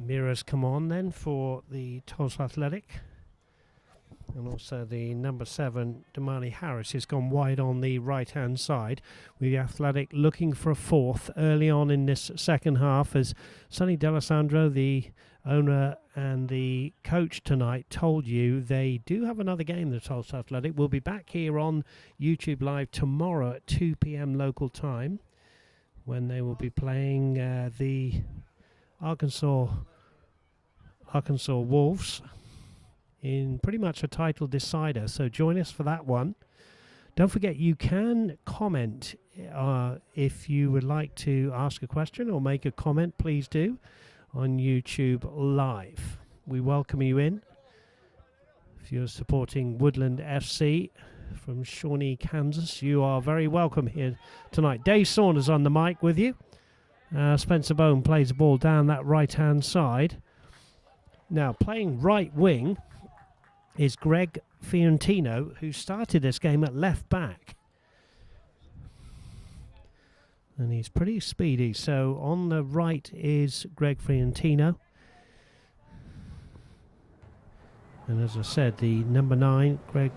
Speaker 7: Mira's come on then for the Tulsa Athletic. And also the number 7, Damani Harris, has gone wide on the right-hand side, with the Athletic looking for a 4th early on in this second half, as Sonny D'Alessandro, the owner and the coach tonight, told you they do have another game, the Tulsa Athletic. We'll be back here on YouTube Live tomorrow at 2 p.m. local time, when they will be playing the Arkansas Wolves in pretty much a title decider. So join us for that one. Don't forget, you can comment if you would like to ask a question or make a comment. Please do on YouTube Live. We welcome you in. If you're supporting Woodland FC from Shawnee, Kansas, you are very welcome here tonight. Dave Saunders on the mic with you. Spencer Bone plays the ball down that right-hand side. Now, playing right wing is Greg Fiorentino, who started this game at left back. And he's pretty speedy. So on the right is Greg Fiorentino. And as I said, the number 9, Greg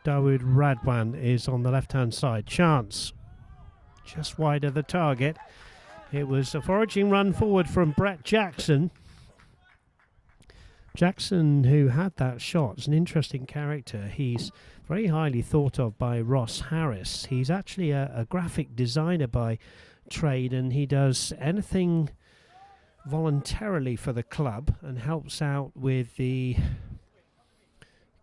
Speaker 7: Dawood Radwan, is on the left-hand side. Chance. Just wide of the target. It was a foraging run forward from Brett Jackson. Jackson, who had that shot, is an interesting character. He's very highly thought of by Ross Harris. He's actually a graphic designer by trade, and he does anything voluntarily for the club and helps out with the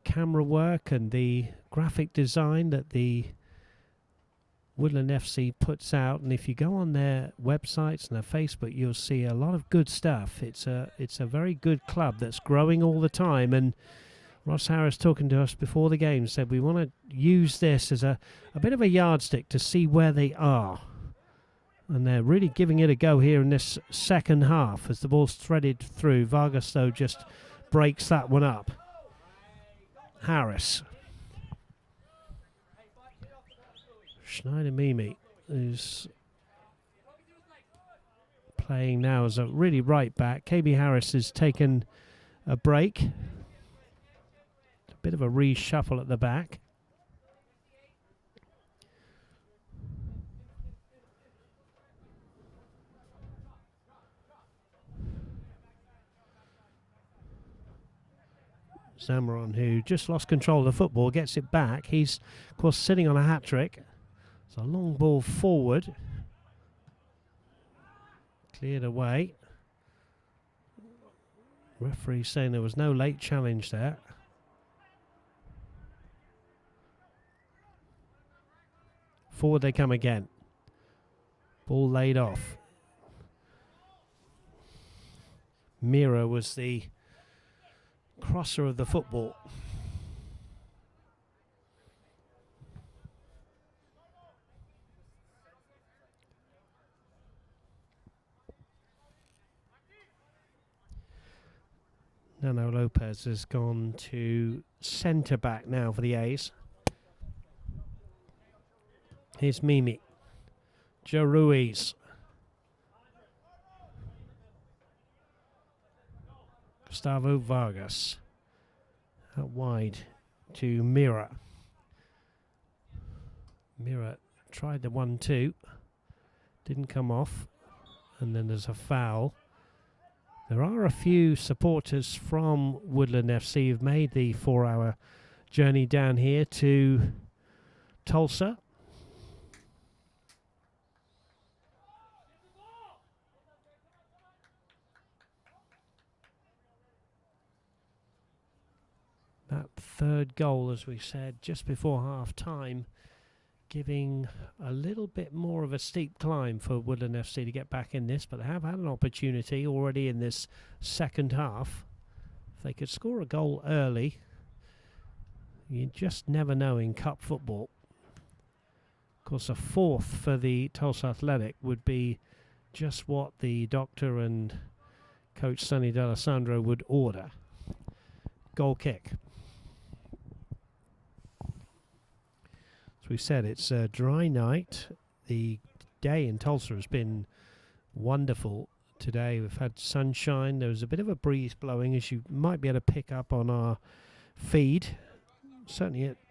Speaker 7: camera work and the graphic design that the Woodland FC puts out. And if you go on their websites and their Facebook, you'll see a lot of good stuff. It's a very good club that's growing all the time. And Ross Harris, talking to us before the game, said we want to use this as a bit of a yardstick to see where they are. And they're really giving it a go here in this second half as the ball's threaded through. Vargas, though, just breaks that one up. Harris. Schneider Mimi is playing now as a really right back. KB Harris has taken a break. A bit of a reshuffle at the back. Zamaron, who just lost control of the football, gets it back. He's, of course, sitting on a hat-trick. It's a long ball forward. Cleared away. Referee saying there was no late challenge there. Forward they come again. Ball laid off. Mira was the crosser of the football. Nano Lopez has gone to centre back now for the A's. Here's Mimi. Joe Ruiz. Gustavo Vargas. Out wide to Mira. Mira tried the 1-2. Didn't come off. And then there's a foul. There are a few supporters from Woodland FC who've made the 4-hour journey down here to Tulsa. That third goal, as we said, just before half-time, giving a little bit more of a steep climb for Woodland FC to get back in this, but they have had an opportunity already in this second half. If they could score a goal early, you just never know in cup football. Of course, a fourth for the Tulsa Athletic would be just what the doctor and Coach Sonny D'Alessandro would order. Goal kick. As we said, it's a dry night. The day in Tulsa has been wonderful today. We've had sunshine. There was a bit of a breeze blowing, as you might be able to pick up on our feed. Certainly at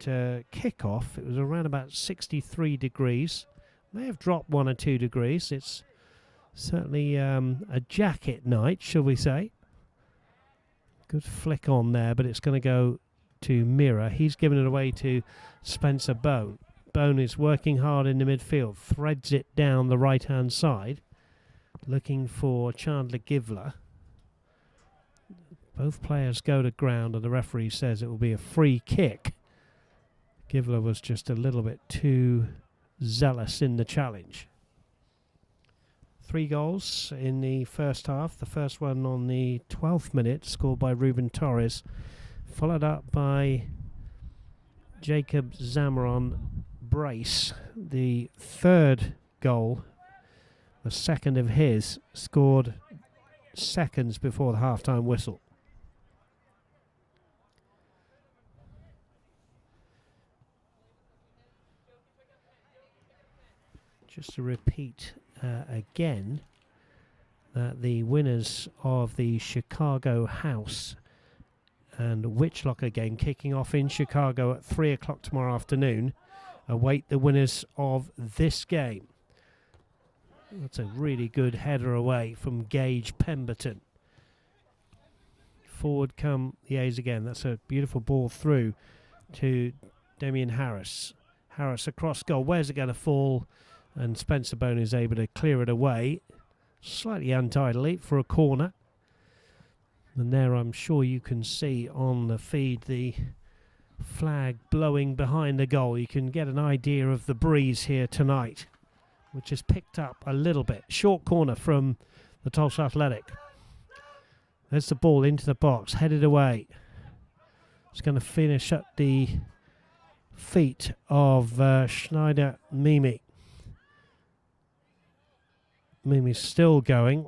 Speaker 7: kickoff, it was around about 63 degrees. May have dropped 1 or 2 degrees. It's certainly a jacket night, shall we say. Good flick on there, but it's going to go to Mira. He's given it away to Spencer Bone. Bone is working hard in the midfield, threads it down the right-hand side, looking for Chandler Givler. Both players go to ground, and the referee says it will be a free kick. Givler was just a little bit too zealous in the challenge. 3 goals in the first half. The first one on the 12th minute, scored by Ruben Torres, followed up by Jacob Zamaron brace. The third goal, the second of his, scored seconds before the half-time whistle. Just to repeat again, that the winners of the Chicago House and Witchlocker game kicking off in Chicago at 3 o'clock tomorrow afternoon await the winners of this game. That's a really good header away from Gage Pemberton. Forward come the A's again. That's a beautiful ball through to Damian Harris. Harris across goal. Where's it going to fall? And Spencer Bone is able to clear it away slightly untidily for a corner. And there I'm sure you can see on the feed the flag blowing behind the goal. You can get an idea of the breeze here tonight, which is picked up a little bit. Short corner from the Tulsa Athletic. There's the ball into the box, headed away. It's going to finish at the feet of Schneider Mimi. Mimi's still going.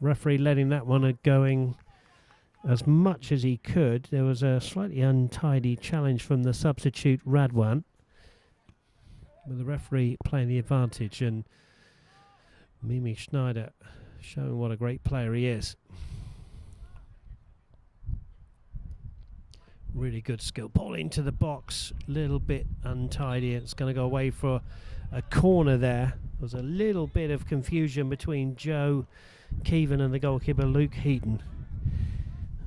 Speaker 7: Referee letting that one going as much as he could. There was a slightly untidy challenge from the substitute Radwan, with the referee playing the advantage, and Mimi Schneider showing what a great player he is. Really good skill. Ball into the box, little bit untidy. It's going to go away for a corner there. There was a little bit of confusion between Joe Keevan and the goalkeeper Luke Heaton.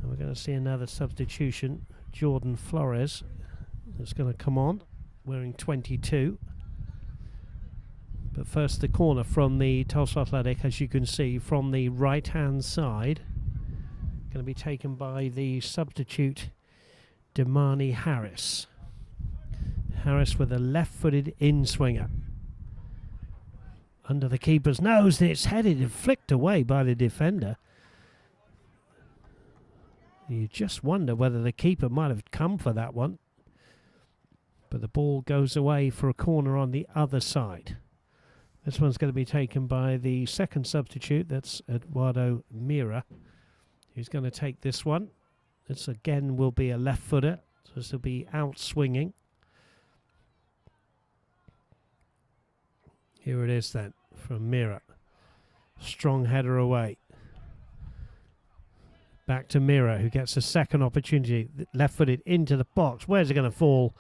Speaker 7: And we're going to see another substitution. Jordan Flores is going to come on, wearing 22. But first the corner from the Tulsa Athletic, as you can see, from the right-hand side. Going to be taken by the substitute Damani Harris. Harris with a left-footed in-swinger. Under the keeper's nose, it's headed and flicked away by the defender. You just wonder whether the keeper might have come for that one. But the ball goes away for a corner on the other side. This one's going to be taken by the second substitute. That's Eduardo Mira. He's going to take this one. This again will be a left footer. So this will be out swinging. Here it is then from Mira. Strong header away. Back to Mira, who gets a second opportunity. Left-footed into the box. Where's it going to fall?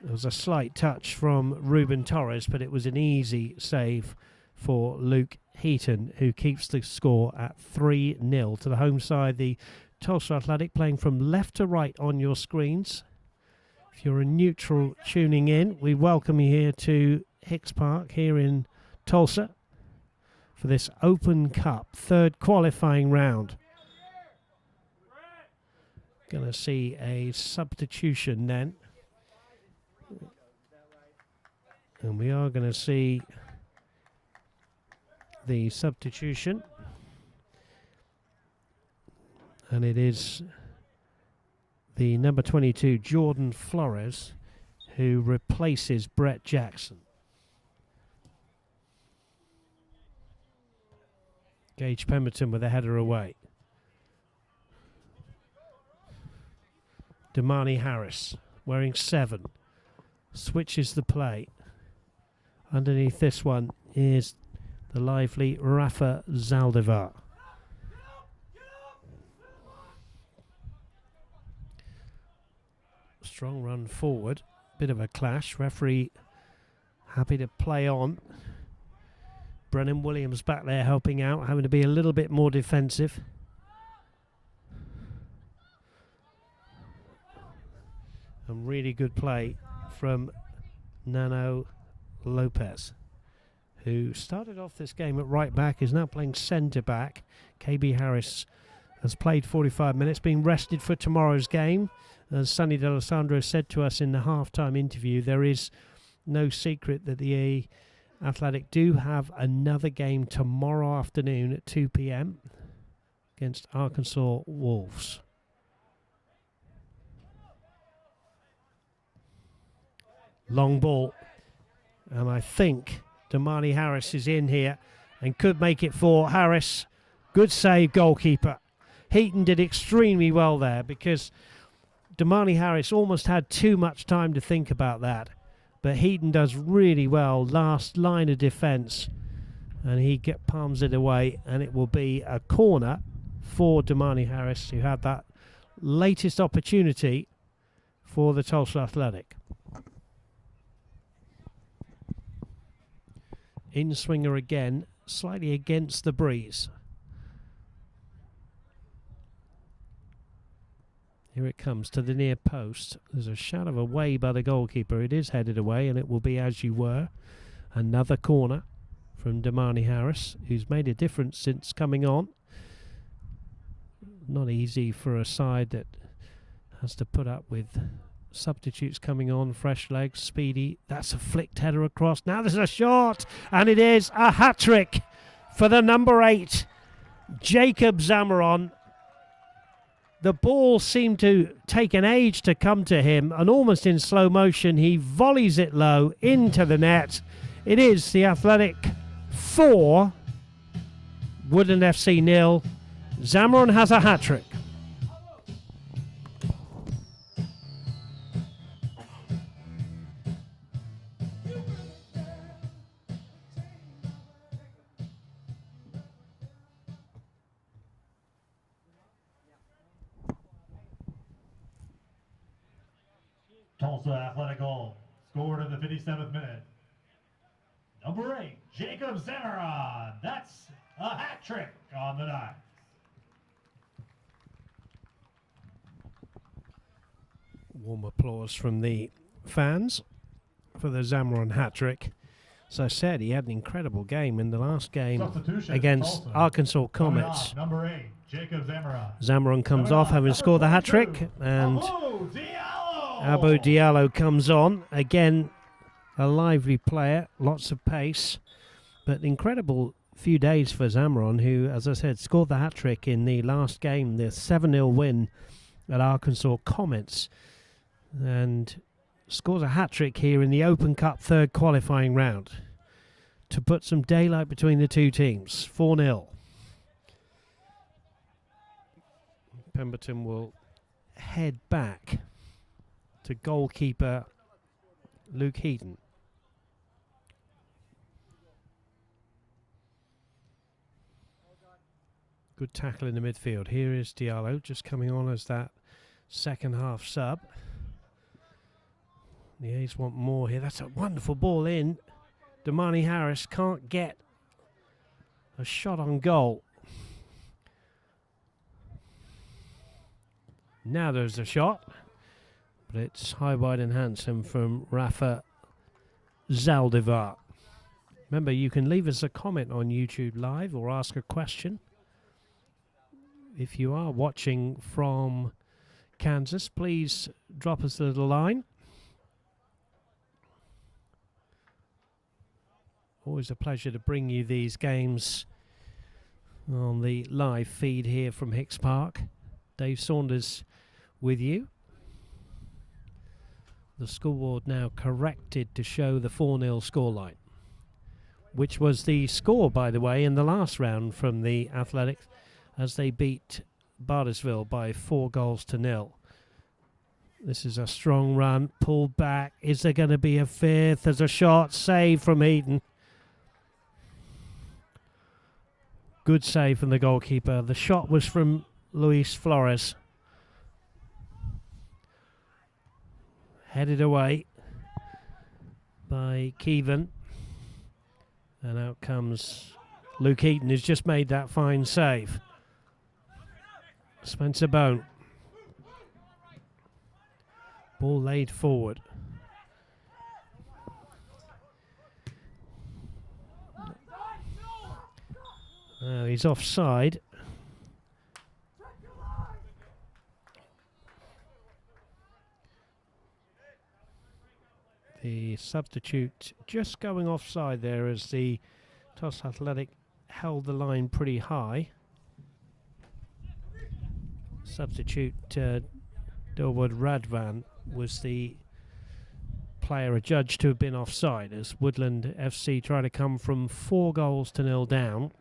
Speaker 7: It was a slight touch from Ruben Torres, but it was an easy save for Luke Heaton, who keeps the score at 3-0 to the home side. The Tulsa Athletic playing from left to right on your screens. If you're a neutral tuning in, we welcome you here to Hicks Park here in Tulsa for this Open Cup third qualifying round. Going to see a substitution then. And we are going to see the substitution. And it is the number 22, Jordan Flores, who replaces Brett Jackson. Gage Pemberton with a header away. Damani Harris, wearing 7, switches the play. Underneath this one is the lively Rafa Zaldivar. Strong run forward, bit of a clash. Referee happy to play on. Brennan Williams back there helping out, having to be a little bit more defensive. And really good play from Nano Lopez, who started off this game at right back, is now playing centre back. KB Harris has played 45 minutes, being rested for tomorrow's game. As Sonny D'Alessandro said to us in the halftime interview, there is no secret that the Athletic do have another game tomorrow afternoon at 2 p.m. against Arkansas Wolves. Long ball, and I think Damani Harris is in here and could make it for Harris. Good save, goalkeeper. Heaton did extremely well there because Damani Harris almost had too much time to think about that. But Heaton does really well, last line of defence, and he palms it away, and it will be a corner for Damani Harris, who had that latest opportunity for the Tulsa Athletic. In-swinger again, slightly against the breeze. Here it comes to the near post. There's a shot of away by the goalkeeper. It is headed away, and it will be as you were. Another corner from Damani Harris, who's made a difference since coming on. Not easy for a side that has to put up with substitutes coming on, fresh legs, speedy. That's a flicked header across. Now there's a shot, and it is a hat-trick for the number 8, Jacob Zamaron. The ball seemed to take an age to come to him, and almost in slow motion, he volleys it low into the net. It is the Athletic 4, Woodland FC 0. Zamaron has a hat-trick.
Speaker 5: Tulsa Athletic goal scored in the 57th minute. Number 8, Jacob Zamaron. That's a hat trick on the night.
Speaker 7: Warm applause from the fans for the Zamaron hat trick. As I said, he had an incredible game in the last game against
Speaker 5: Tulsa.
Speaker 7: Arkansas Comets.
Speaker 5: Off, number 8, Jacob Zamaron.
Speaker 7: Zamaron comes off, having scored the hat trick, and Abu Diallo comes on. Again, a lively player, lots of pace, but incredible few days for Zamaron, who, as I said, scored the hat trick in the last game, the 7-0 win at Arkansas Comets, and scores a hat trick here in the Open Cup third qualifying round to put some daylight between the two teams. 4-0. Pemberton will head back to goalkeeper Luke Heaton. Good tackle in the midfield. Here is Diallo just coming on as that second half sub. The A's want more here. That's a wonderful ball in. Damani Harris can't get a shot on goal. Now there's a shot, but it's high, wide and handsome from Rafa Zaldivar. Remember, you can leave us a comment on YouTube Live or ask a question. If you are watching from Kansas, please drop us a little line. Always a pleasure to bring you these games on the live feed here from Hicks Park. Dave Saunders with you. The scoreboard now corrected to show the 4-0 scoreline, which was the score, by the way, in the last round from the Athletics as they beat Bartersville by 4-0. This is a strong run, pulled back. Is there going to be a fifth? There's a shot, save from Eden. Good save from the goalkeeper. The shot was from Luis Flores. Headed away by Keevan. And out comes Luke Eaton, who's just made that fine save. Spencer Bone. Ball laid forward. He's offside. The substitute just going offside there as the Tulsa Athletic held the line pretty high. Substitute Dilwood Radvan was the player adjudged to have been offside as Woodland FC try to come from 4-0 down.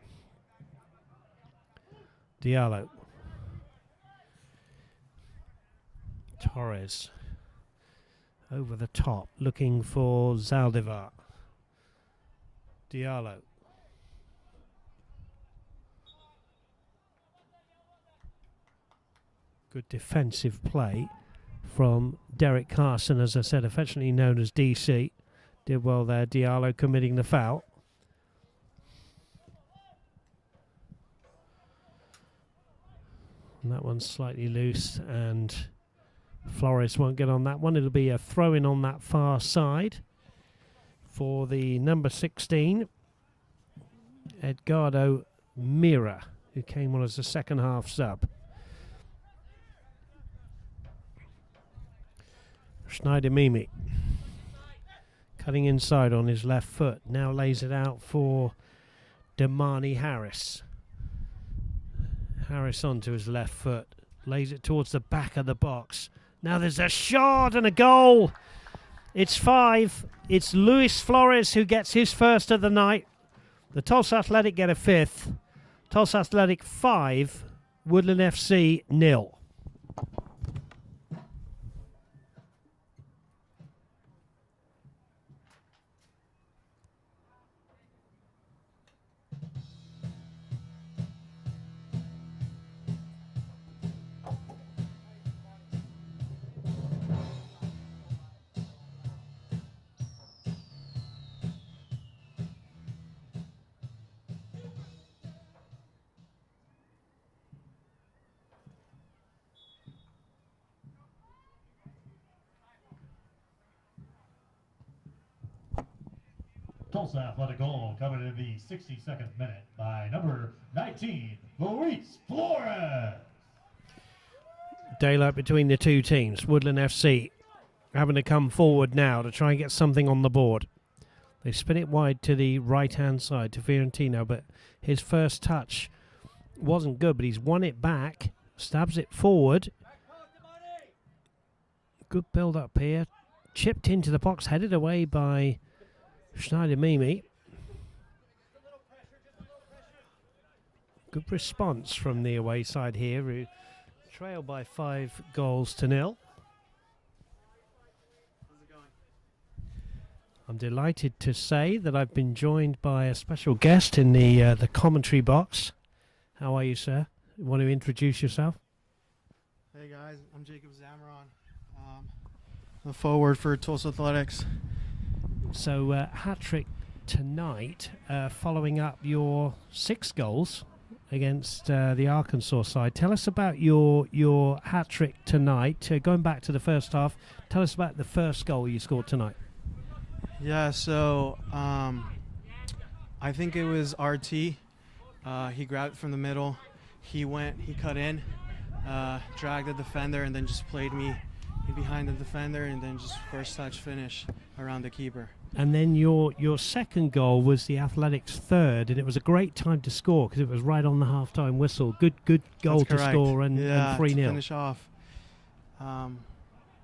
Speaker 7: Diallo. Torres. Over the top, looking for Zaldivar. Diallo. Good defensive play from Derek Carson, as I said, affectionately known as DC. Did well there, Diallo committing the foul. And that one's slightly loose, and Flores won't get on that one. It'll be a throw-in on that far side for the number 16, Edgardo Mira, who came on as a second half sub. Schneider Mimi cutting inside on his left foot. Now lays it out for Damani Harris. Harris onto his left foot. Lays it towards the back of the box. Now there's a shot and a goal. It's 5. It's Luis Flores who gets his first of the night. The Tulsa Athletic get a 5th. Tulsa Athletic 5, Woodland FC 0.
Speaker 5: Tulsa Athletic goal coming in the 62nd minute by number 19, Luis Flores.
Speaker 7: Daylight between the two teams. Woodland FC having to come forward now to try and get something on the board. They spin it wide to the right-hand side to Fiorentino, but his first touch wasn't good, but he's won it back, stabs it forward. Good build-up here. Chipped into the box, headed away by Schneider Mimi. Good response from the away side here, who trail by 5-0. I'm delighted to say that I've been joined by a special guest in the commentary box, How are you, sir? Want to introduce yourself?
Speaker 9: Hey guys, I'm Jacob Zamaron. The forward for Tulsa Athletics.
Speaker 7: So hat trick tonight, following up your 6 goals against the Arkansas side. Tell us about your hat trick tonight. Going back to the first half, tell us about the first goal you scored tonight.
Speaker 9: Yeah, so I think it was RT. He grabbed it from the middle. He cut in, dragged the defender, and then just played me behind the defender, and then just first touch finish around the keeper.
Speaker 7: And then your second goal was the Athletics' third, and it was a great time to score because it was right on the halftime whistle. Good goal to score and 3-0.
Speaker 9: To finish off.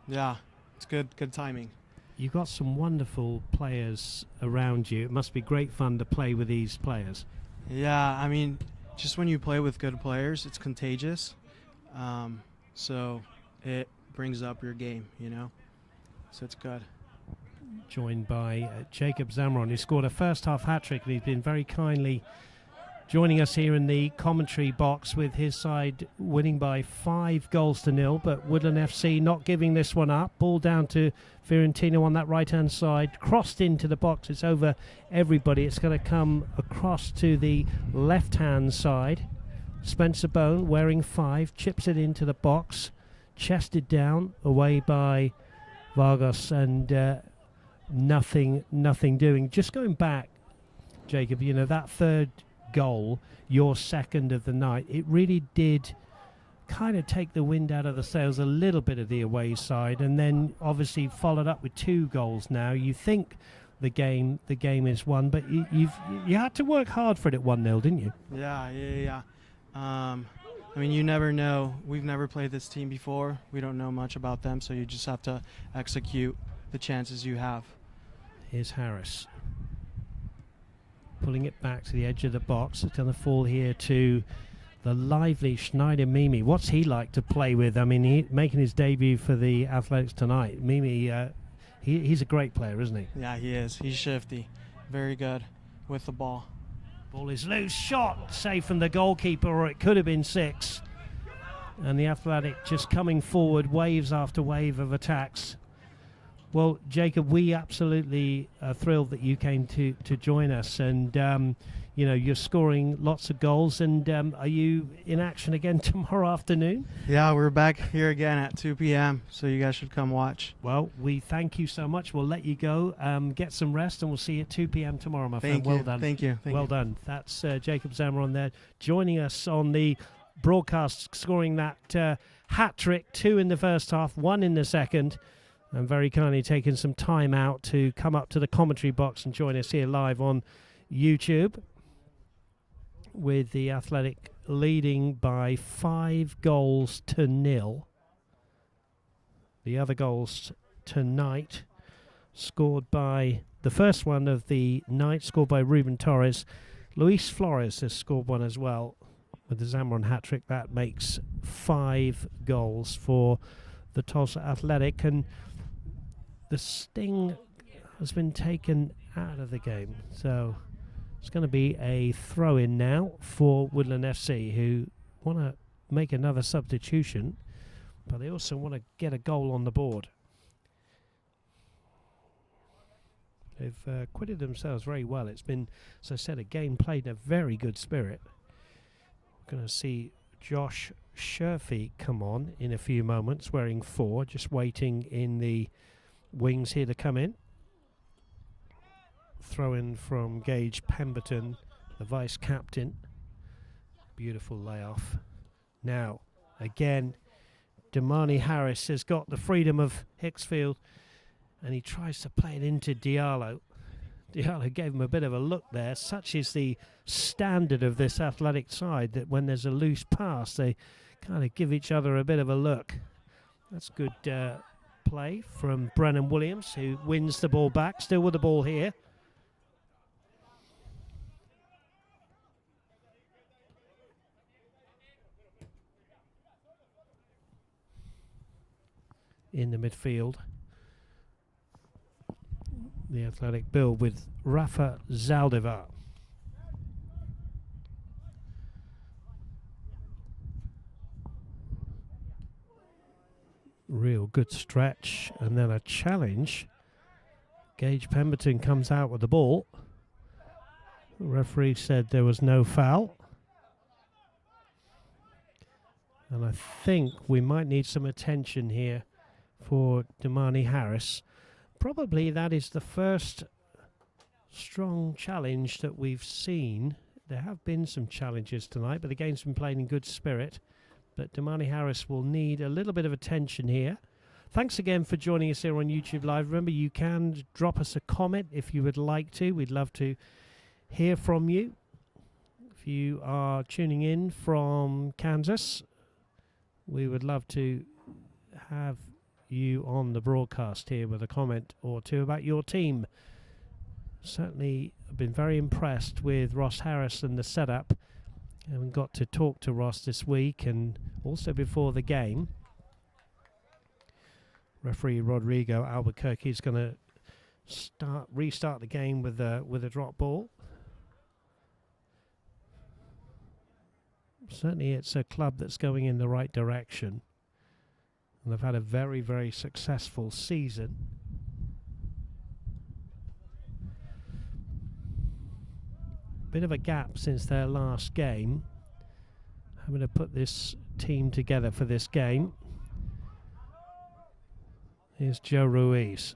Speaker 9: Yeah, it's good timing.
Speaker 7: You've got some wonderful players around you. It must be great fun to play with these players.
Speaker 9: Yeah, I mean, just when you play with good players, it's contagious. So it brings up your game, you know? So it's good.
Speaker 7: Joined by Jacob Zamaron, who scored a first half hat-trick, and he's been very kindly joining us here in the commentary box with his side winning by 5-0, but Woodland FC not giving this one up. Ball down to Fiorentino on that right-hand side, crossed into the box. It's over everybody. It's going to come across to the left-hand side. Spencer Bone, wearing 5, chips it into the box, chested down, away by Vargas, and nothing doing. Just going back, Jacob, you know, that third goal, your second of the night, it really did kind of take the wind out of the sails a little bit of the away side, and then obviously followed up with 2 goals now. You think the game is won, but you had to work hard for it at 1-0, didn't you?
Speaker 9: Yeah. I mean, you never know. We've never played this team before. We don't know much about them, so you just have to execute the chances you have.
Speaker 7: Here's Harris. Pulling it back to the edge of the box. It's going to fall here to the lively Schneider Mimi. What's he like to play with? I mean, making his debut for the Athletics tonight. Mimi, he's a great player, isn't he?
Speaker 9: Yeah, he is. He's shifty. Very good with the ball.
Speaker 7: Ball is loose. Shot safe from the goalkeeper, or it could have been 6. And the Athletic just coming forward, waves after wave of attacks. Well, Jacob, we absolutely are thrilled that you came to join us, and you know, you're scoring lots of goals. And are you in action again tomorrow afternoon?
Speaker 9: Yeah, we're back here again at 2 p.m., so you guys should come watch.
Speaker 7: Well, we thank you so much. We'll let you go, get some rest, and we'll see you at 2 p.m. tomorrow, my friend. Well done.
Speaker 9: Thank you.
Speaker 7: Well done. That's Jacob Zamaron there, joining us on the broadcast, scoring that hat trick, 2 in the first half, 1 in the second. And very kindly taking some time out to come up to the commentary box and join us here live on YouTube, with the Athletic leading by 5-0. The other goals tonight scored by, the first one of the night scored by Ruben Torres. Luis Flores has scored one as well with the Zamaron hat-trick. That makes 5 goals for the Tulsa Athletic, and the sting has been taken out of the game. So it's going to be a throw-in now for Woodland FC, who want to make another substitution, but they also want to get a goal on the board. They've acquitted themselves very well. It's been, as I said, a game played in a very good spirit. We're going to see Josh Sherfy come on in a few moments, wearing 4, just waiting in the wings here to come in. Throw in from Gage Pemberton, the vice captain. Beautiful layoff. Now, again, Damani Harris has got the freedom of Hicksfield, and he tries to play it into Diallo. Diallo gave him a bit of a look there. Such is the standard of this Athletic side that when there's a loose pass, they kind of give each other a bit of a look. That's good play from Brennan Williams, who wins the ball back, still with the ball here. In the midfield, the Athletic build with Rafa Zaldivar. Real good stretch, and then a challenge. Gage Pemberton comes out with the ball. The referee said there was no foul. And I think we might need some attention here for Damani Harris. Probably that is the first strong challenge that we've seen. There have been some challenges tonight, but the game's been played in good spirit. But Damani Harris will need a little bit of attention here. Thanks again for joining us here on YouTube Live. Remember, you can drop us a comment if you would like to. We'd love to hear from you. If you are tuning in from Kansas, we would love to have you on the broadcast here with a comment or two about your team. Certainly I've been very impressed with Ross Harris and the setup. And got to talk to Ross this week and also before the game. Referee Rodrigo Albuquerque is going to restart the game with a drop ball. Certainly it's a club that's going in the right direction. And they've had a very, very successful season. Bit of a gap since their last game. Having to put this team together for this game. Here's Joe Ruiz.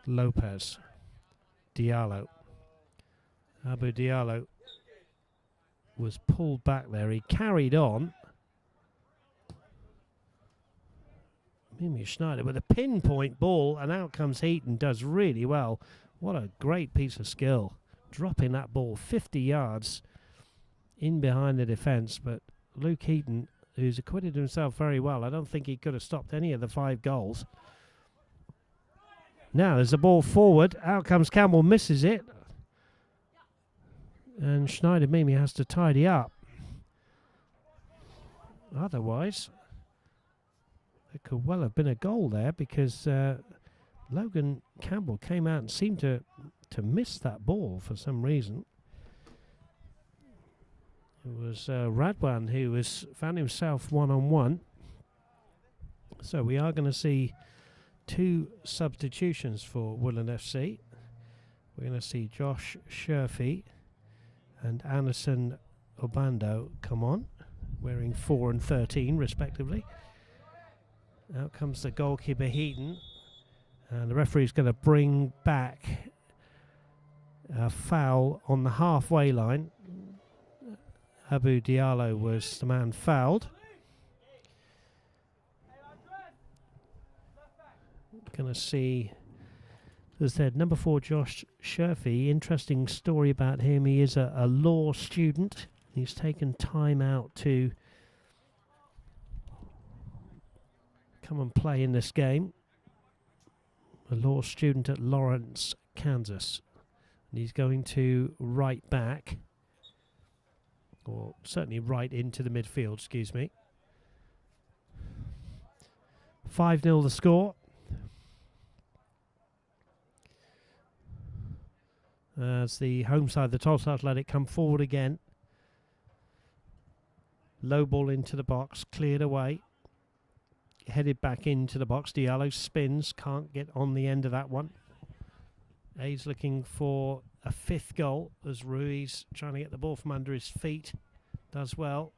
Speaker 7: Lopez. Diallo. Abu Diallo was pulled back there. He carried on. Mimi Schneider with a pinpoint ball, and out comes Heaton, does really well. What a great piece of skill. Dropping that ball 50 yards in behind the defence, but Luke Heaton, who's acquitted himself very well, I don't think he could have stopped any of the 5 goals. Now there's a ball forward. Out comes Campbell, misses it. And Schneider Mimi has to tidy up. Otherwise, there could well have been a goal there because Logan Campbell came out and seemed to miss that ball for some reason. It was Radwan who found himself one-on-one. So we are going to see 2 substitutions for Woodland FC. We're going to see Josh Sherfy and Anderson Obando come on, wearing 4 and 13 respectively. Out comes the goalkeeper Heaton, and the referee's going to bring back a foul on the halfway line. Abu Diallo was the man fouled. Going to see, as I said, number 4 Josh Sherfy. Interesting story about him. He is a law student. He's taken time out to come and play in this game. A law student at Lawrence, Kansas. And he's going to right back, or certainly right into the midfield, excuse me. 5-0 the score. As the home side, the Tulsa Athletic, come forward again. Low ball into the box, cleared away. Headed back into the box. Diallo spins, can't get on the end of that one. A's looking for a 5th goal as Ruiz trying to get the ball from under his feet. Does well.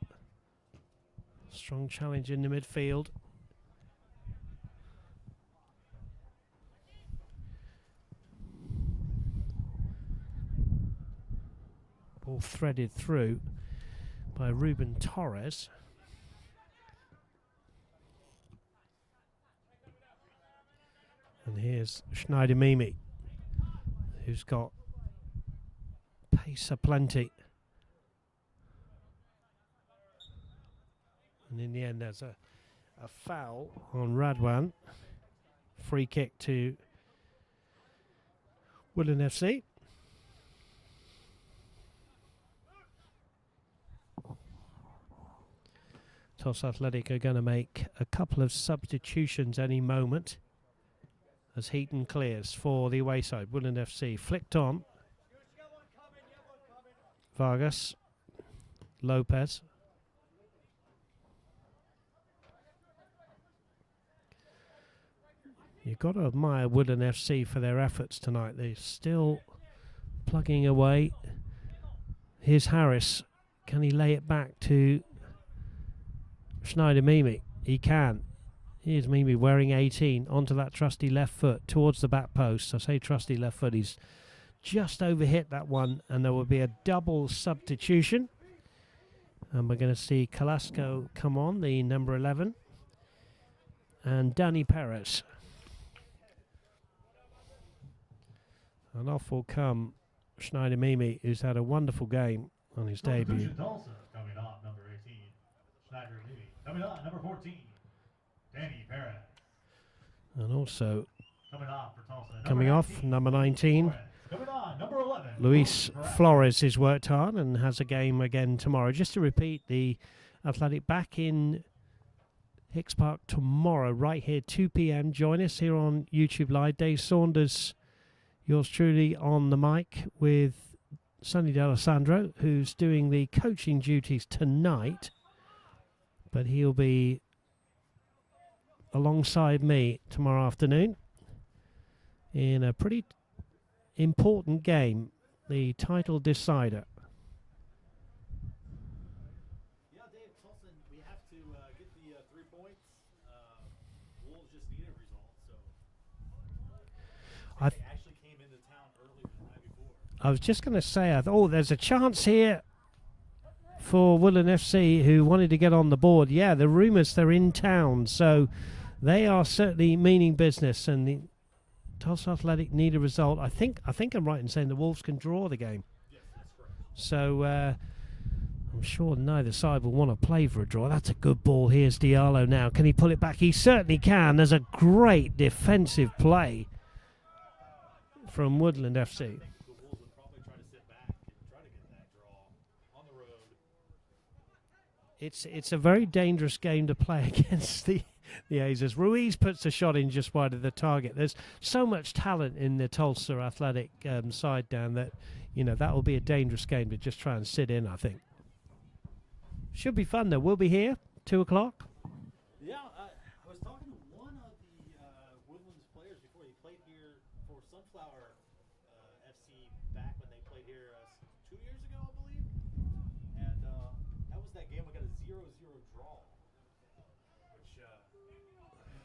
Speaker 7: Strong challenge in the midfield. Ball threaded through by Ruben Torres. And here's Schneider Mimi, who's got pace aplenty. And in the end, there's a foul on Radwan. Free kick to Woodland FC. Tulsa Athletic are going to make a couple of substitutions any moment as Heaton clears for the away side. Woodland FC flicked on. Vargas Lopez. You've got to admire Woodland FC for their efforts tonight. They're still plugging away. Here's Harris. Can he lay it back to Schneider Mimi? He can. Here's Mimi wearing 18 onto that trusty left foot towards the back post. I say trusty left foot. He's just overhit that one, and there will be a double substitution. And we're going to see Calasco come on, the number 11, and Danny Perez. And off will come Schneider Mimi, who's had a wonderful game on his debut.
Speaker 5: Tulsa coming off, number 18. Schneider Mimi. Coming on, number 14. Danny Perez.
Speaker 7: And also
Speaker 5: coming
Speaker 7: off, number 19.
Speaker 5: Coming on, number 11.
Speaker 7: Luis Flores has worked hard and has a game again tomorrow. Just to repeat, the Athletic back in Hicks Park tomorrow, right here, 2 p.m. Join us here on YouTube Live. Dave Saunders, yours truly, on the mic with Sonny D'Alessandro, who's doing the coaching duties tonight. But he'll be alongside me tomorrow afternoon in a pretty important game, the title decider.
Speaker 5: Yeah, Dave, Tulsa, we have to get the 3 points. Wolves just need a result, so
Speaker 7: I
Speaker 5: actually came into town early the night before.
Speaker 7: I was just going to say, there's a chance here for Woodland FC, who wanted to get on the board. Yeah, the rumours they're in town, so they are certainly meaning business, and the Tulsa Athletic need a result. I think I'm right in saying the Wolves can draw the game.
Speaker 5: Yes, that's correct.
Speaker 7: So I'm sure neither side will want to play for a draw. That's a good ball. Here's Diallo now. Can he pull it back? He certainly can. There's a great defensive play from Woodland FC.
Speaker 5: The Wolves would probably try to sit back and try to get that draw on the road.
Speaker 7: It's a very dangerous game to play against the Azers. Ruiz puts a shot in just wide of the target. There's so much talent in the Tulsa Athletic side down that, that will be a dangerous game to just try and sit in, I think. Should be fun, though. We'll be here, 2 o'clock.
Speaker 5: Yeah, I was talking to one of the Woodlands players before. He played here for Sunflower FC back when they played here 2 years ago, I believe. And that was that game we got a 0-0 draw, which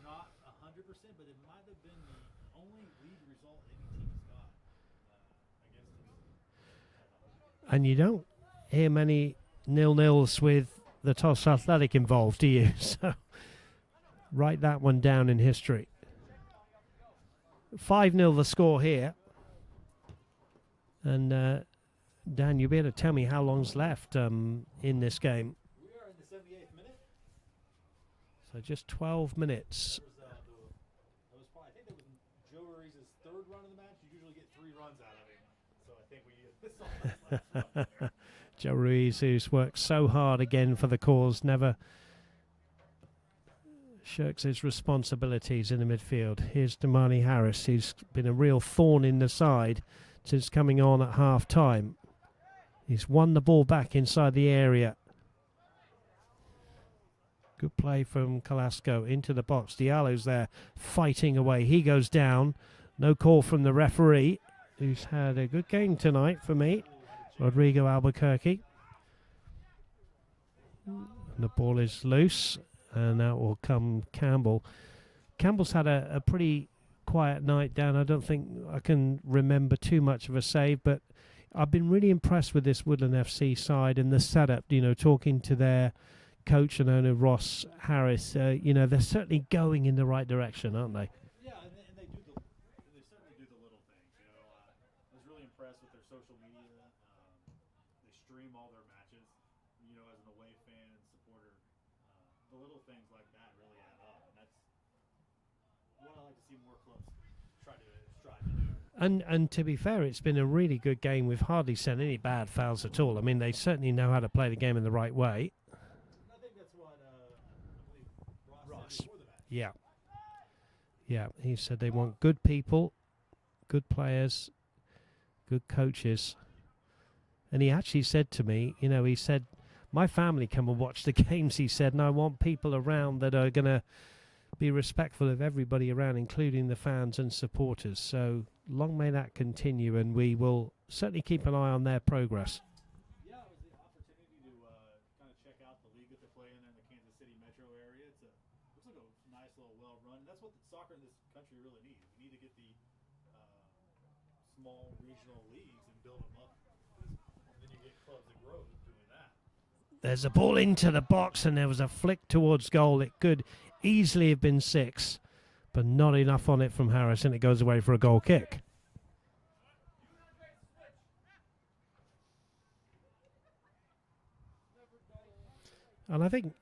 Speaker 5: not 100%, but it might have been the only league result any team's got against us.
Speaker 7: And you don't hear many 0-0s with the Tulsa Athletic involved, do you? So write that one down in history. 5-0 the score here. And Dan, you'll be able to tell me how long's left in this game.
Speaker 5: We are in the 78th minute.
Speaker 7: So just 12 minutes.
Speaker 5: That was probably, I think that was Joe Ruiz's 3rd run of the match. You usually get 3 runs out of him. So I think we saw that last run there.
Speaker 7: Joe Ruiz, who's worked so hard again for the cause, never shirks his responsibilities in the midfield. Here's Damani Harris, who's been a real thorn in the side since coming on at half-time. He's won the ball back inside the area. Good play from Calasco into the box. Diallo's there fighting away. He goes down. No call from the referee, who's had a good game tonight for me. Rodrigo Albuquerque. And the ball is loose, and out will come Campbell. Campbell's had a pretty quiet night down. I don't think I can remember too much of a save, but I've been really impressed with this Woodland FC side and the setup, talking to their coach and owner, Ross Harris. They're certainly going in the right direction, aren't they?
Speaker 5: Yeah, and they certainly do the little things. I was really impressed with their social media. They stream all their matches. As an away fan and supporter, the little things like that really add up, and that's what I like to see more clubs strive to do.
Speaker 7: And to be fair, it's been a really good game. We've hardly seen any bad fouls at all. I mean, they certainly know how to play the game in the right way.
Speaker 5: I think that's what I believe Ross said before the match.
Speaker 7: Yeah, he said they want good people, good players, good coaches. And he actually said to me, he said, my family come and watch the games, he said, and I want people around that are going to be respectful of everybody around, including the fans and supporters. So long may that continue, and we will certainly keep an eye on their progress.
Speaker 5: Yeah, it was the opportunity to kind of check out the league that they're playing in the Kansas City metro area. Looks like a nice little well-run. That's what the soccer in this country really needs. We need to get the small regional leagues and build them up. And then you get clubs that grow doing that.
Speaker 7: There's a ball into the box, and there was a flick towards goal. It could easily have been 6, but not enough on it from Harris, and it goes away for a goal kick. And I think,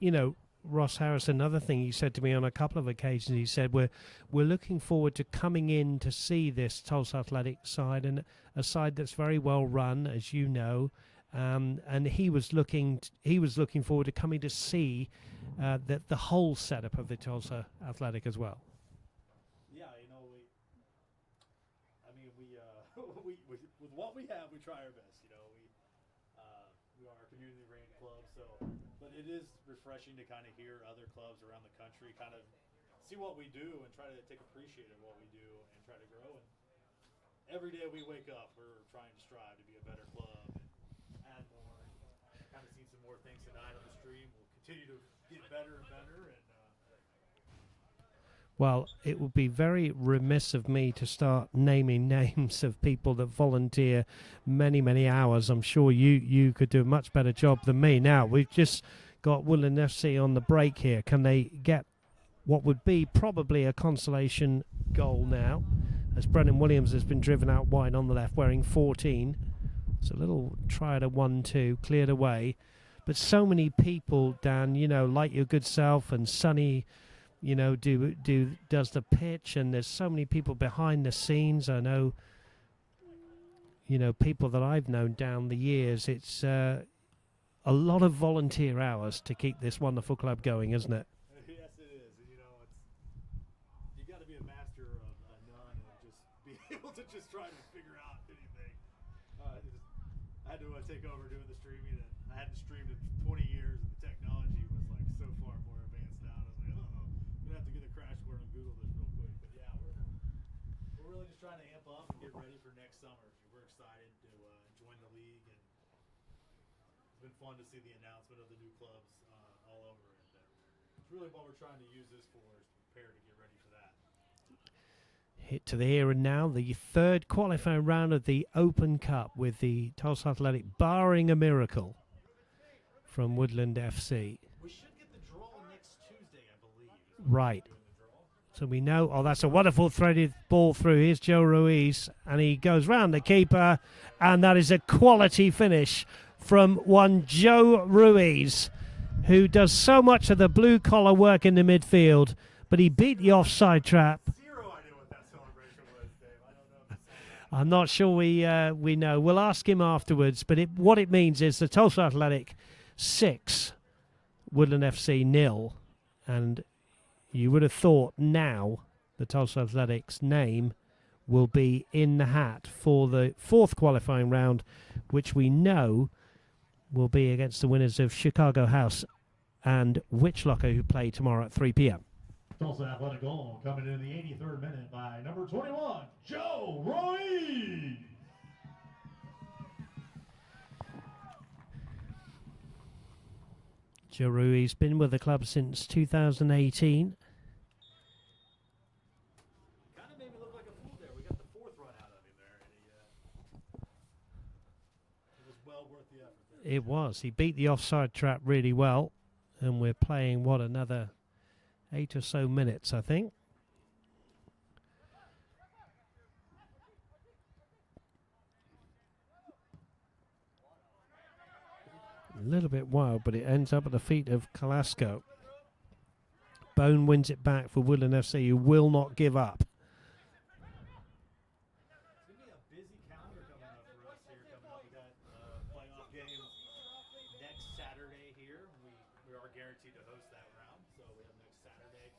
Speaker 7: Ross Harris, another thing he said to me on a couple of occasions, he said, we're looking forward to coming in to see this Tulsa Athletic side, and a side that's very well run, as you know. And he was looking forward to coming to see the whole setup of the Tulsa Athletic as well.
Speaker 5: Yeah, we with what we have, we try our best. We are a community-ran club, but it is refreshing to kind of hear other clubs around the country kind of see what we do and try to take appreciate of what we do and try to grow. And every day we wake up, we're trying to strive to be a better club and add more. And kind of seen some more things tonight on the stream. We'll continue to get better and better.
Speaker 7: Well, it would be very remiss of me to start naming names of people that volunteer many, many hours. I'm sure you could do a much better job than me. Now, we've just got Woodland FC on the break here. Can they get what would be probably a consolation goal now, as Brennan Williams has been driven out wide on the left, wearing 14. It's a little try at a 1-2, cleared away. But so many people, Dan, like your good self, and Sonny, does the pitch, and there's so many people behind the scenes. I know, people that I've known down the years. It's a lot of volunteer hours to keep this wonderful club going, isn't it?
Speaker 5: Yes, it is. You got to be a master of none and just be able to just try to figure out anything. I had to take over doing the streaming, and I hadn't streamed in 20 years, and the technology was like so far more advanced now. I was like, I'm gonna have to get a crash course and Google this real quick. But yeah, we're really just trying to amp up and get ready for next summer. We're excited to join the league, and it's been fun to see the announcement of the new clubs all over. And it's really what we're trying to use this for, is to prepare to get ready for that.
Speaker 7: Hit to the here and now, the third qualifying round of the Open Cup, with the Tulsa Athletic barring a miracle from Woodland FC.
Speaker 5: We should get the draw next Tuesday, I believe.
Speaker 7: Right. So we know, that's a wonderful threaded ball through. Here's Joe Ruiz, and he goes round the keeper, and that is a quality finish from one Joe Ruiz, who does so much of the blue-collar work in the midfield, but he beat the offside trap. I'm not sure we know. We'll ask him afterwards. But what it means is the Tulsa Athletic 6, Woodland FC 0. And you would have thought now the Tulsa Athletics name will be in the hat for the fourth qualifying round, which we know will be against the winners of Chicago House and Witchlocker, who play tomorrow at 3 p.m.
Speaker 5: Tulsa Athletic goal coming in the 83rd minute by number 21, Joe Ruiz.
Speaker 7: Joe Ruiz been with the club since 2018.
Speaker 5: Kind of made me look like a fool there. We got the fourth run out of him there, and it was well worth the effort there.
Speaker 7: It was. He beat the offside trap really well, and we're playing, another 8 or so minutes, I think. A little bit wild, but it ends up at the feet of Kalasco. Bone wins it back for Woodland FC, who will not give up.
Speaker 5: It's going to be a busy calendar coming up for us here. We got playoff games next Saturday here. We are guaranteed to host that round, so we have next Saturday.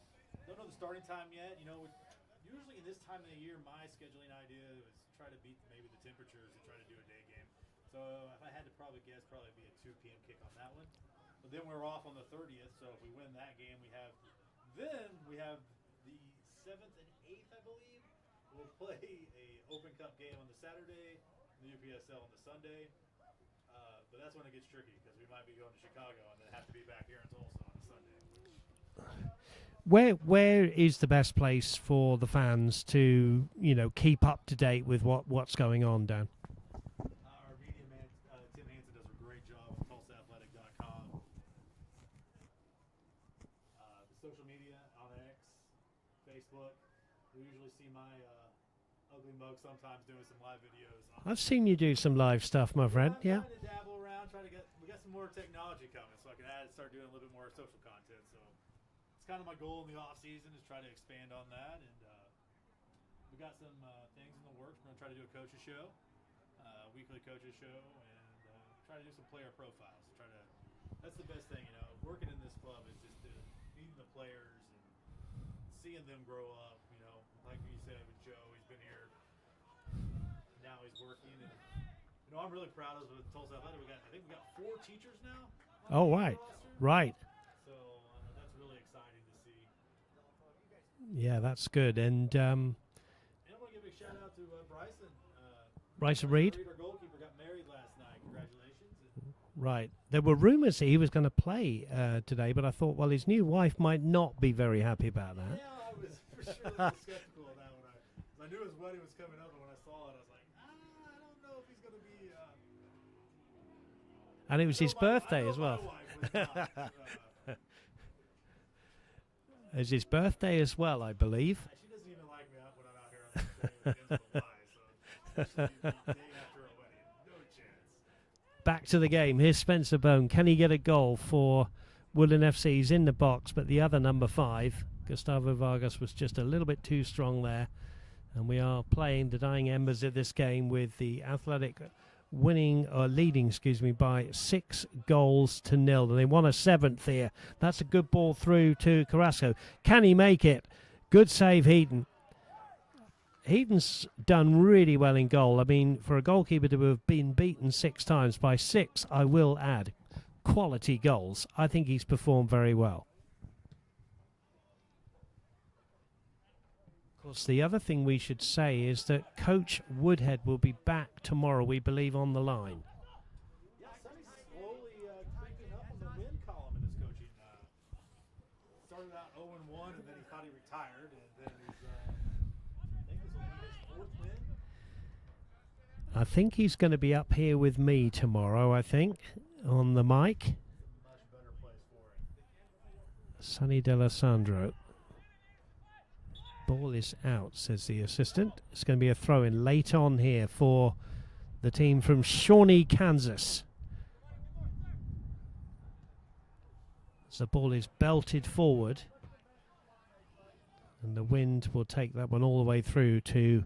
Speaker 5: Don't know the starting time yet. Usually in this time of the year, my scheduling idea is try to beat maybe the temperatures and try to do a day game. So if I had to probably
Speaker 4: guess probably be a 2 p.m. kick on that one. But then we're off on the 30th, so if we win that game, we have the 7th and 8th, I believe. We'll play a Open Cup game on the Saturday, the UPSL on the Sunday. But that's when it gets tricky because we might be going to Chicago and then have to be back here in Tulsa on a Sunday.
Speaker 7: Where is the best place for the fans to, keep up to date with what's going on, Dan?
Speaker 4: Our media man, Tim Hansen, does a great job with TulsaAthletic.com. The social media on X, Facebook. We usually see my ugly mug sometimes doing some live videos.
Speaker 7: I've seen you do some live stuff, my friend.
Speaker 4: I'm trying to dabble around, we got some more technology coming, so I can start doing a little bit more social content. So it's kind of my goal in the off season is try to expand on that, and we got some things in the works. We're gonna try to do a coaches show, weekly coaches show, and try to do some player profiles. That's the best thing, working in this club is just meeting the players and seeing them grow up. Like you said with Joe, he's been here. Now he's working, and I'm really proud of with Tulsa Athletic. I think we got 4 teachers now.
Speaker 7: Oh, right.
Speaker 4: So that's really exciting to see.
Speaker 7: Yeah, that's good. And
Speaker 4: I want to give a shout out to Bryson.
Speaker 7: Bryson Reed.
Speaker 4: Our goalkeeper got married last night. Congratulations.
Speaker 7: Right. There were rumors that he was going to play today, but I thought, well, his new wife might not be very happy about that.
Speaker 4: Yeah, I was for sure a little skeptical of that when I knew his wedding was coming up, and when I saw it, I was like, I don't know if he's going to be.
Speaker 7: And it was his birthday as well. It was his birthday as well, I believe.
Speaker 4: She doesn't even like me when I'm out here on the day with the so especially the day after a wedding. No chance.
Speaker 7: Back to the game. Here's Spencer Bone. Can he get a goal for Woodland FC? He's in the box, but the other number 5, Gustavo Vargas, was just a little bit too strong there. And we are playing the dying embers of this game with the Athletic leading by 6-0. And they won a 7th here. That's a good ball through to Carrasco. Can he make it? Good save, Heaton. Heaton's done really well in goal. I mean, for a goalkeeper to have been beaten 6 times by 6, I will add, quality goals. I think he's performed very well. Of course, the other thing we should say is that Coach Woodhead will be back tomorrow, we believe, on the line.
Speaker 4: Yeah, Sonny's slowly creeping up on the win column in his coaching. Started out 0-1, and then he thought he retired, and then I think this will be his 4th win.
Speaker 7: I think he's going to be up here with me tomorrow, on the mic.
Speaker 4: Much better place for him.
Speaker 7: Sonny D'Alessandro. Ball is out, says the assistant. It's going to be a throw-in late on here for the team from Shawnee, Kansas. As the ball is belted forward. And the wind will take that one all the way through to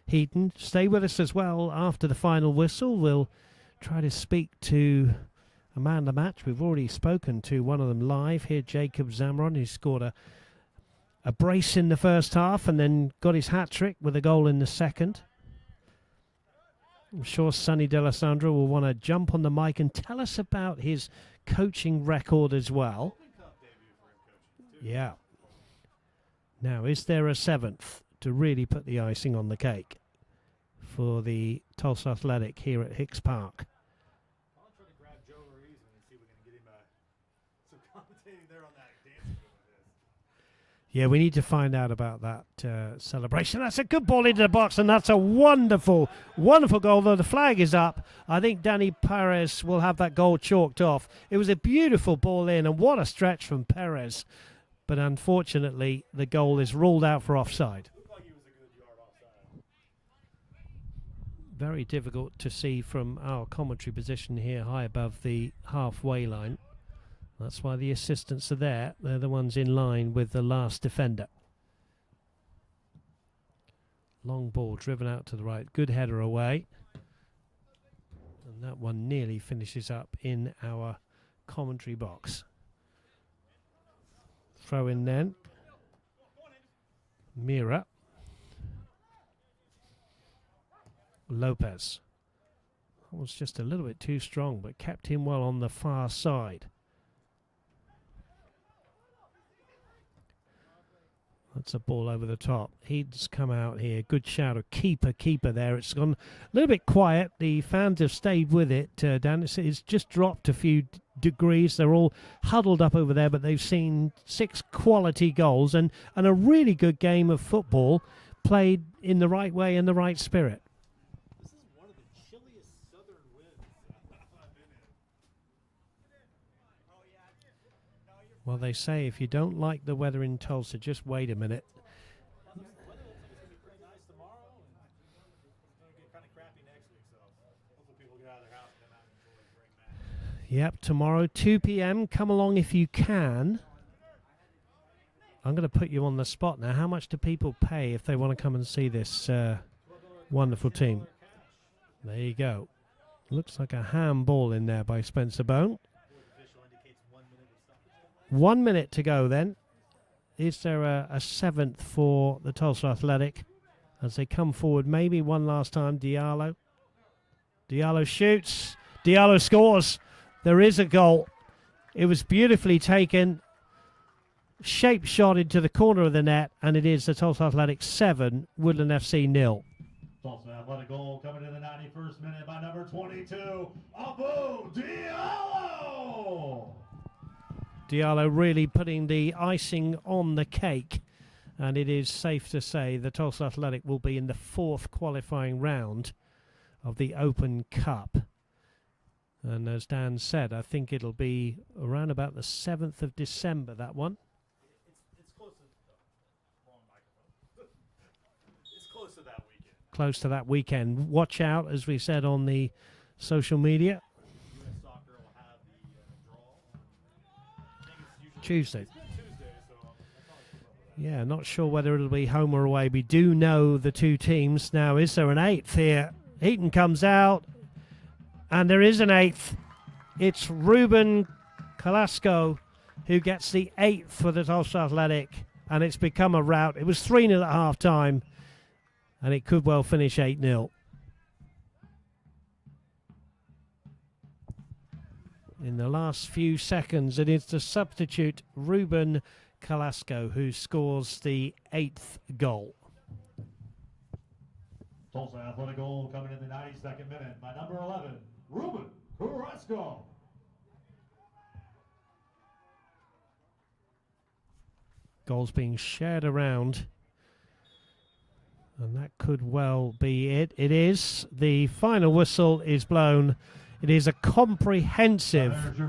Speaker 7: Heaton. Stay with us as well after the final whistle. We'll try to speak to a man of the match. We've already spoken to one of them live here, Jacob Zamron, who scored a brace in the first half and then got his hat-trick with a goal in the second. I'm sure Sonny D'Alessandro will want to jump on the mic and tell us about his coaching record as well. Yeah. Now, is there a 7th to really put the icing on the cake for the Tulsa Athletic here at Hicks Park?
Speaker 4: I'll try to grab Joe Ruiz and see if we can get him some commentating there on that dancing.
Speaker 7: Yeah, we need to find out about that celebration. That's a good ball into the box, and that's a wonderful, wonderful goal. Though the flag is up, I think Danny Perez will have that goal chalked off. It was a beautiful ball in, and what a stretch from Perez. But unfortunately, the goal is ruled out for offside.
Speaker 4: Looked like he was a good yard offside.
Speaker 7: Very difficult to see from our commentary position here, high above the halfway line. That's why the assistants are there. They're the ones in line with the last defender. Long ball driven out to the right. Good header away. And that one nearly finishes up in our commentary box. Throw in then. Mira. was just a little bit too strong, but kept him well on the far side. That's a ball over the top. He's come out here. Good shout of keeper there. It's gone a little bit quiet. The fans have stayed with it, Dan. It's just dropped a few degrees. They're all huddled up over there, but they've seen 6 quality goals and a really good game of football played in the right way and the right spirit.
Speaker 5: This is one of the chilliest southern winds I've been in.
Speaker 7: Well, they say if you don't like the weather in Tulsa, just wait a minute.
Speaker 5: The weather looks like it's going to be pretty nice tomorrow, and it's going to get kind of crappy next week, so hopefully people get out of their house and come out and enjoy a great match.
Speaker 7: Yep, tomorrow, 2 p.m. Come along if you can. I'm going to put you on the spot now. How much do people pay if they want to come and see this wonderful team? There you go. Looks like a handball in there by Spencer Bone. 1 minute to go then. Is there a 7th for the Tulsa Athletic as they come forward? Maybe one last time. Diallo shoots. Diallo scores. There is a goal. It was beautifully taken. Shape shot into the corner of the net, and it is the Tulsa Athletic 7, Woodland FC 0.
Speaker 5: Tulsa Athletic goal coming in the 91st minute by number 22, Abu Diallo.
Speaker 7: Diallo really putting the icing on the cake, and it is safe to say the Tulsa Athletic will be in the 4th qualifying round of the Open Cup. And as Dan said, I think it'll be around about the 7th of December, that one.
Speaker 5: It's close to wrong microphone. It's close to that weekend.
Speaker 7: Close to that weekend. Watch out, as we said on the social media.
Speaker 5: U.S. Soccer will have the draw on, I think it's usually
Speaker 7: Tuesday.
Speaker 5: Tuesday, so I'll probably
Speaker 7: Yeah, not sure whether it'll be home or away. We do know the 2 teams. Now, is there an 8th here? Heaton comes out, and there is an 8th. It's Ruben Calasco who gets the 8th for the Tulsa Athletic, and it's become a rout. It was 3-0 at half-time, and it could well finish 8-0. In the last few seconds, it is the substitute Ruben Calasco who scores the 8th goal.
Speaker 5: Tulsa Athletic goal coming in the 92nd minute by number 11, Ruben Carrasco.
Speaker 7: Goals being shared around, and that could well be it. It is. The final whistle is blown. It is a comprehensive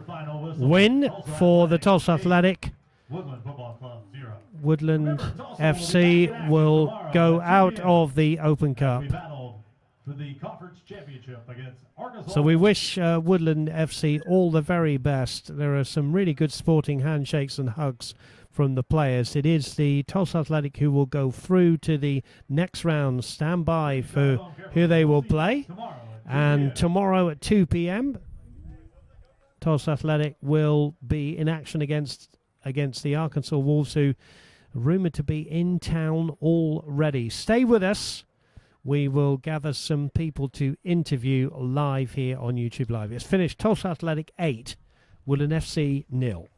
Speaker 7: win for the Tulsa Athletic.
Speaker 5: Woodland Football Club 0.
Speaker 7: Woodland FC will go out of the Open Cup.
Speaker 5: We battled for the conference championship against Arkansas.
Speaker 7: So we wish Woodland FC all the very best. There are some really good sporting handshakes and hugs from the players. It is the Tulsa Athletic who will go through to the next round. Stand by for who they will play. And tomorrow at 2 p.m., Tulsa Athletic will be in action against the Arkansas Wolves, who are rumoured to be in town already. Stay with us. We will gather some people to interview live here on YouTube Live. It's finished. Tulsa Athletic 8, Woodland FC 0.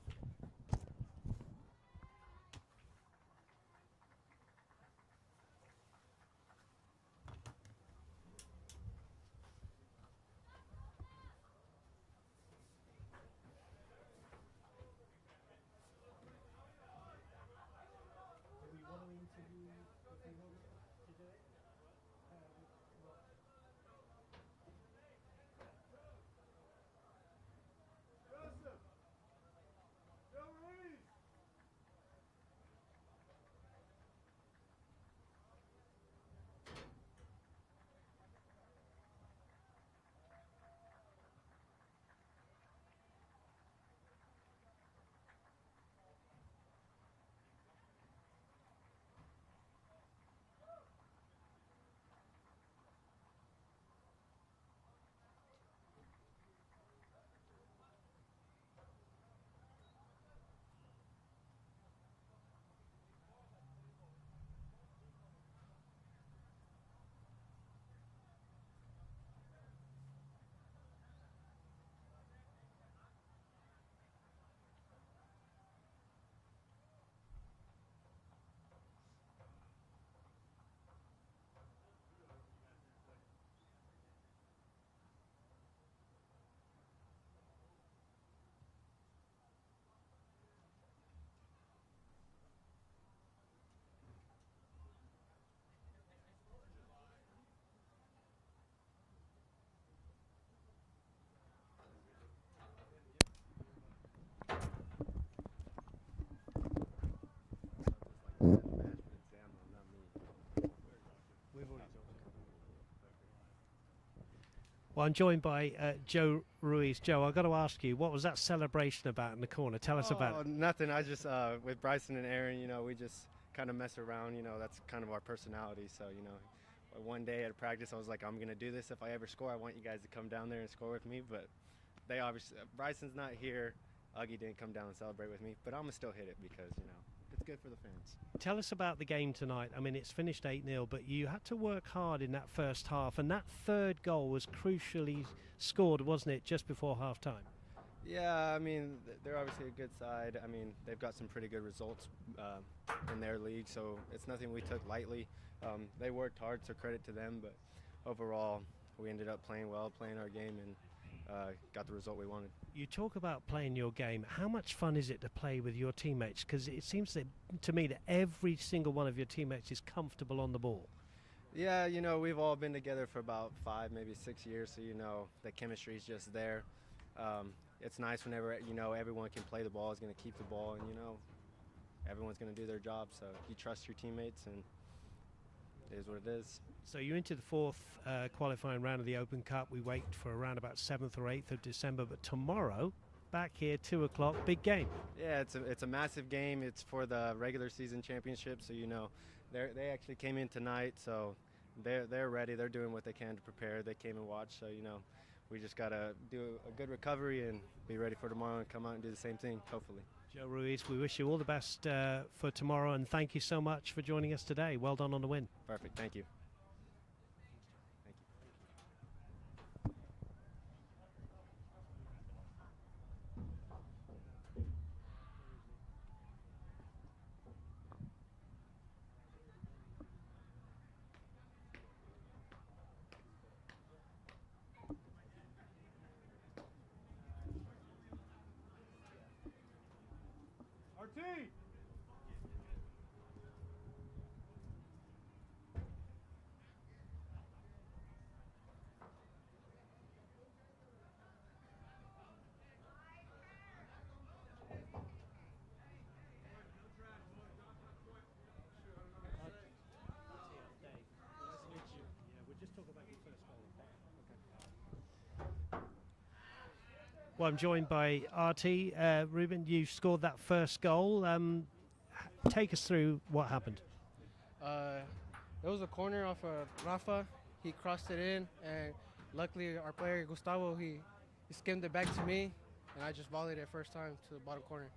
Speaker 1: Well, I'm joined by Joe Ruiz. Joe, I've got to ask you, what was that celebration about in the corner? Tell us about it.
Speaker 10: Nothing. I just, with Bryson and Aaron, we just kind of mess around. That's kind of our personality. So, one day at practice, I was like, I'm going to do this. If I ever score, I want you guys to come down there and score with me. But they obviously, Bryson's not here. Uggy didn't come down and celebrate with me. But I'm going to still hit it because, it's good for the fans.
Speaker 1: Tell us about the game tonight. I mean, it's finished 8-0, but you had to work hard in that first half, and that third goal was crucially scored, wasn't it, just before half-time?
Speaker 10: Yeah, I mean, they're obviously a good side. I mean, they've got some pretty good results in their league, so it's nothing we took lightly. They worked hard, so credit to them, but overall, we ended up playing well, playing our game, and got the result we wanted.
Speaker 1: You talk about playing your game. How much fun is it to play with your teammates? Because it seems to me that every single one of your teammates is comfortable on the ball.
Speaker 10: Yeah, we've all been together for about 5, maybe 6 years, so the chemistry is just there. It's nice whenever everyone can play the ball, is going to keep the ball, and everyone's going to do their job. So you trust your teammates, and it is what it is.
Speaker 1: So you're into the fourth qualifying round of the Open Cup. We wait for around about 7th or 8th of December, but tomorrow, back here, 2 o'clock, big game.
Speaker 10: Yeah, it's a massive game. It's for the regular season championship, so they actually came in tonight, so they're ready. They're doing what they can to prepare. They came and watched, so we just gotta do a good recovery and be ready for tomorrow and come out and do the same thing, hopefully.
Speaker 1: Joe Ruiz, we wish you all the best for tomorrow, and thank you so much for joining us today. Well done on the win.
Speaker 10: Perfect, thank you.
Speaker 3: RT!
Speaker 1: Well, I'm joined by RT. Ruben, you scored that first goal. Take us through what happened.
Speaker 11: It was a corner off of Rafa. He crossed it in, and luckily our player, Gustavo, he skimmed it back to me, and I just volleyed it first time to the bottom corner.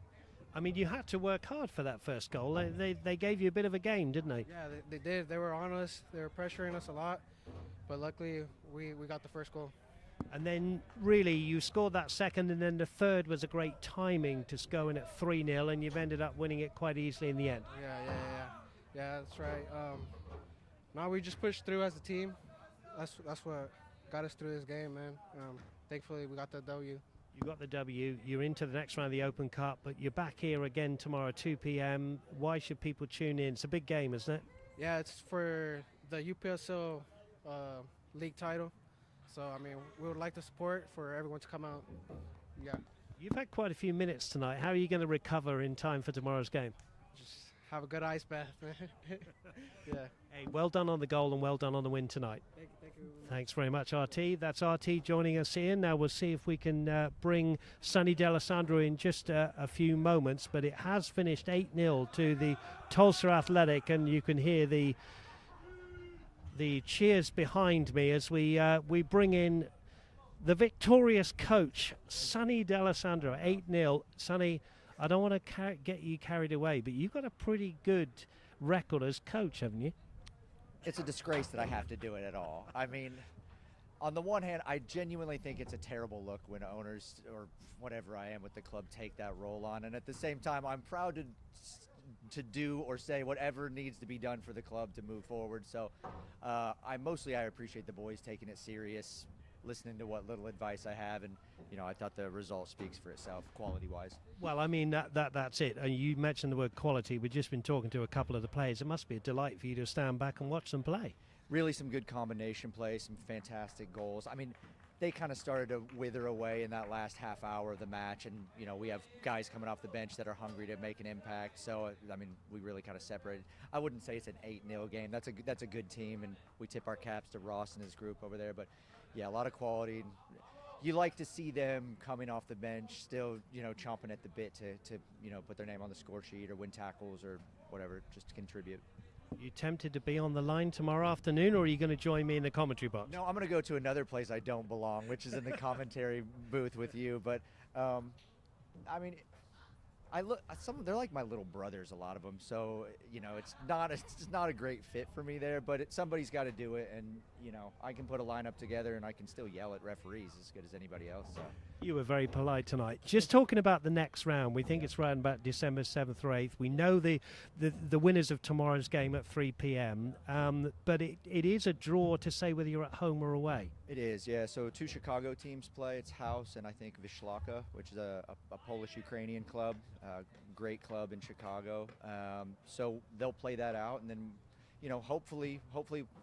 Speaker 1: I mean, you had to work hard for that first goal. They gave you a bit of a game, didn't they?
Speaker 11: Yeah, they did. They were on us. They were pressuring us a lot, but luckily we got the first goal.
Speaker 1: And then really you scored that second, and then the third was a great timing to go in at 3-0, and you've ended up winning it quite easily in the end.
Speaker 11: Yeah, that's right. Now we just pushed through as a team. That's what got us through this game, man. Thankfully we got the W.
Speaker 1: You got the W. You're into the next round of the Open Cup, but you're back here again tomorrow 2 p.m. Why should people tune in? It's a big game, isn't it?
Speaker 11: Yeah, it's for the UPSL league title. So, I mean, we would like the support for everyone to come out. Yeah.
Speaker 1: You've had quite a few minutes tonight. How are you going to recover in time for tomorrow's game?
Speaker 11: Just have a good ice bath, man. Yeah.
Speaker 1: Hey, well done on the goal and well done on the win tonight.
Speaker 11: Thank you.
Speaker 1: Thanks very much, RT. That's RT joining us here. Now we'll see if we can bring Sonny D'Alessandro in just a few moments, but it has finished 8-0 to the Tulsa Athletic, and you can hear the cheers behind me as we bring in the victorious coach, Sonny D'Alessandro. 8-0. Sonny, I don't want to get you carried away, but you've got a pretty good record as coach, haven't you?
Speaker 8: It's a disgrace that I have to do it at all. I mean, on the one hand, I genuinely think it's a terrible look when owners or whatever I am with the club take that role on, and at the same time, I'm proud to do or say whatever needs to be done for the club to move forward. So I appreciate the boys taking it serious, listening to what little advice I have, and I thought the result speaks for itself quality wise.
Speaker 1: Well, I mean that's it. And you mentioned the word quality. We've just been talking to a couple of the players. It must be a delight for you to stand back and watch them play.
Speaker 8: Really some good combination play, some fantastic goals. I mean, they kind of started to wither away in that last half hour of the match, and we have guys coming off the bench that are hungry to make an impact. So I mean, we really kind of separated. I wouldn't say it's an 8-0 game. That's a good team, and we tip our caps to Ross and his group over there. But Yeah, a lot of quality. You like to see them coming off the bench, still, chomping at the bit to put their name on the score sheet or win tackles or whatever, just to contribute.
Speaker 1: You tempted to be on the line tomorrow afternoon, or are you going to join me in the commentary box?
Speaker 8: No, I'm going to go to another place I don't belong, which is in the commentary booth with you. But, I mean, they're like my little brothers, a lot of them. So, it's not a great fit for me there, but somebody's got to do it. And, I can put a lineup together and I can still yell at referees as good as anybody else. So.
Speaker 1: You were very polite tonight. Just talking about the next round, we think it's around about December 7th or 8th. We know the winners of tomorrow's game at 3 p.m., but it is a draw to say whether you're at home or away.
Speaker 8: It is, yeah. So 2 Chicago teams play. It's House and I think Wisłaka, which is a Polish-Ukrainian club, great club in Chicago. So they'll play that out, and then hopefully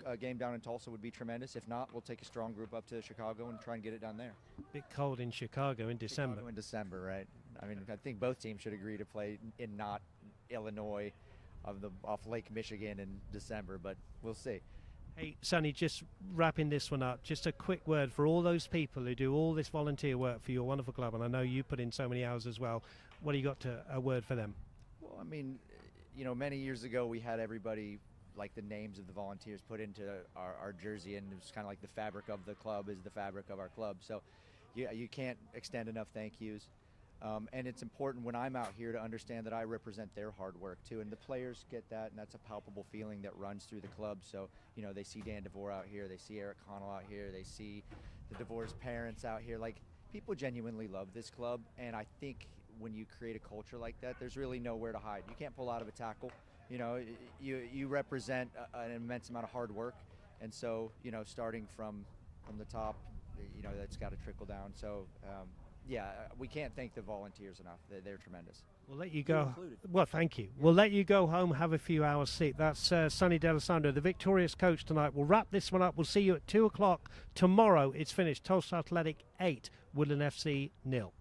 Speaker 8: a game down in Tulsa would be tremendous. If not, we'll take a strong group up to Chicago and try and get it down there.
Speaker 1: Bit cold in Chicago in December.
Speaker 8: Chicago in December, right? I mean, I think both teams should agree to play in not Illinois off Lake Michigan in December, but we'll see.
Speaker 1: Hey, Sonny, just wrapping this one up, just a quick word for all those people who do all this volunteer work for your wonderful club, and I know you put in so many hours as well. What do you got a word for them?
Speaker 8: Well, I mean, many years ago we had everybody, like the names of the volunteers, put into our jersey, and it was kind of like the fabric of the club is the fabric of our club. So you can't extend enough thank yous. And it's important when I'm out here to understand that I represent their hard work too, and the players get that, and that's a palpable feeling that runs through the club. So they see Dan DeVore out here, they see Eric Connell out here, they see the DeVore's parents out here. Like, people genuinely love this club, and I think when you create a culture like that, there's really nowhere to hide. You can't pull out of a tackle. You represent an immense amount of hard work, and so starting from the top, that's got to trickle down. So we can't thank the volunteers enough. They're tremendous.
Speaker 1: We'll let you go. Well, thank you. We'll let you go home, have a few hours sleep. That's Sonny D'Alessandro, the victorious coach tonight. We'll wrap this one up. We'll see you at 2 o'clock tomorrow. It's finished. Tulsa Athletic 8, Woodland FC 0.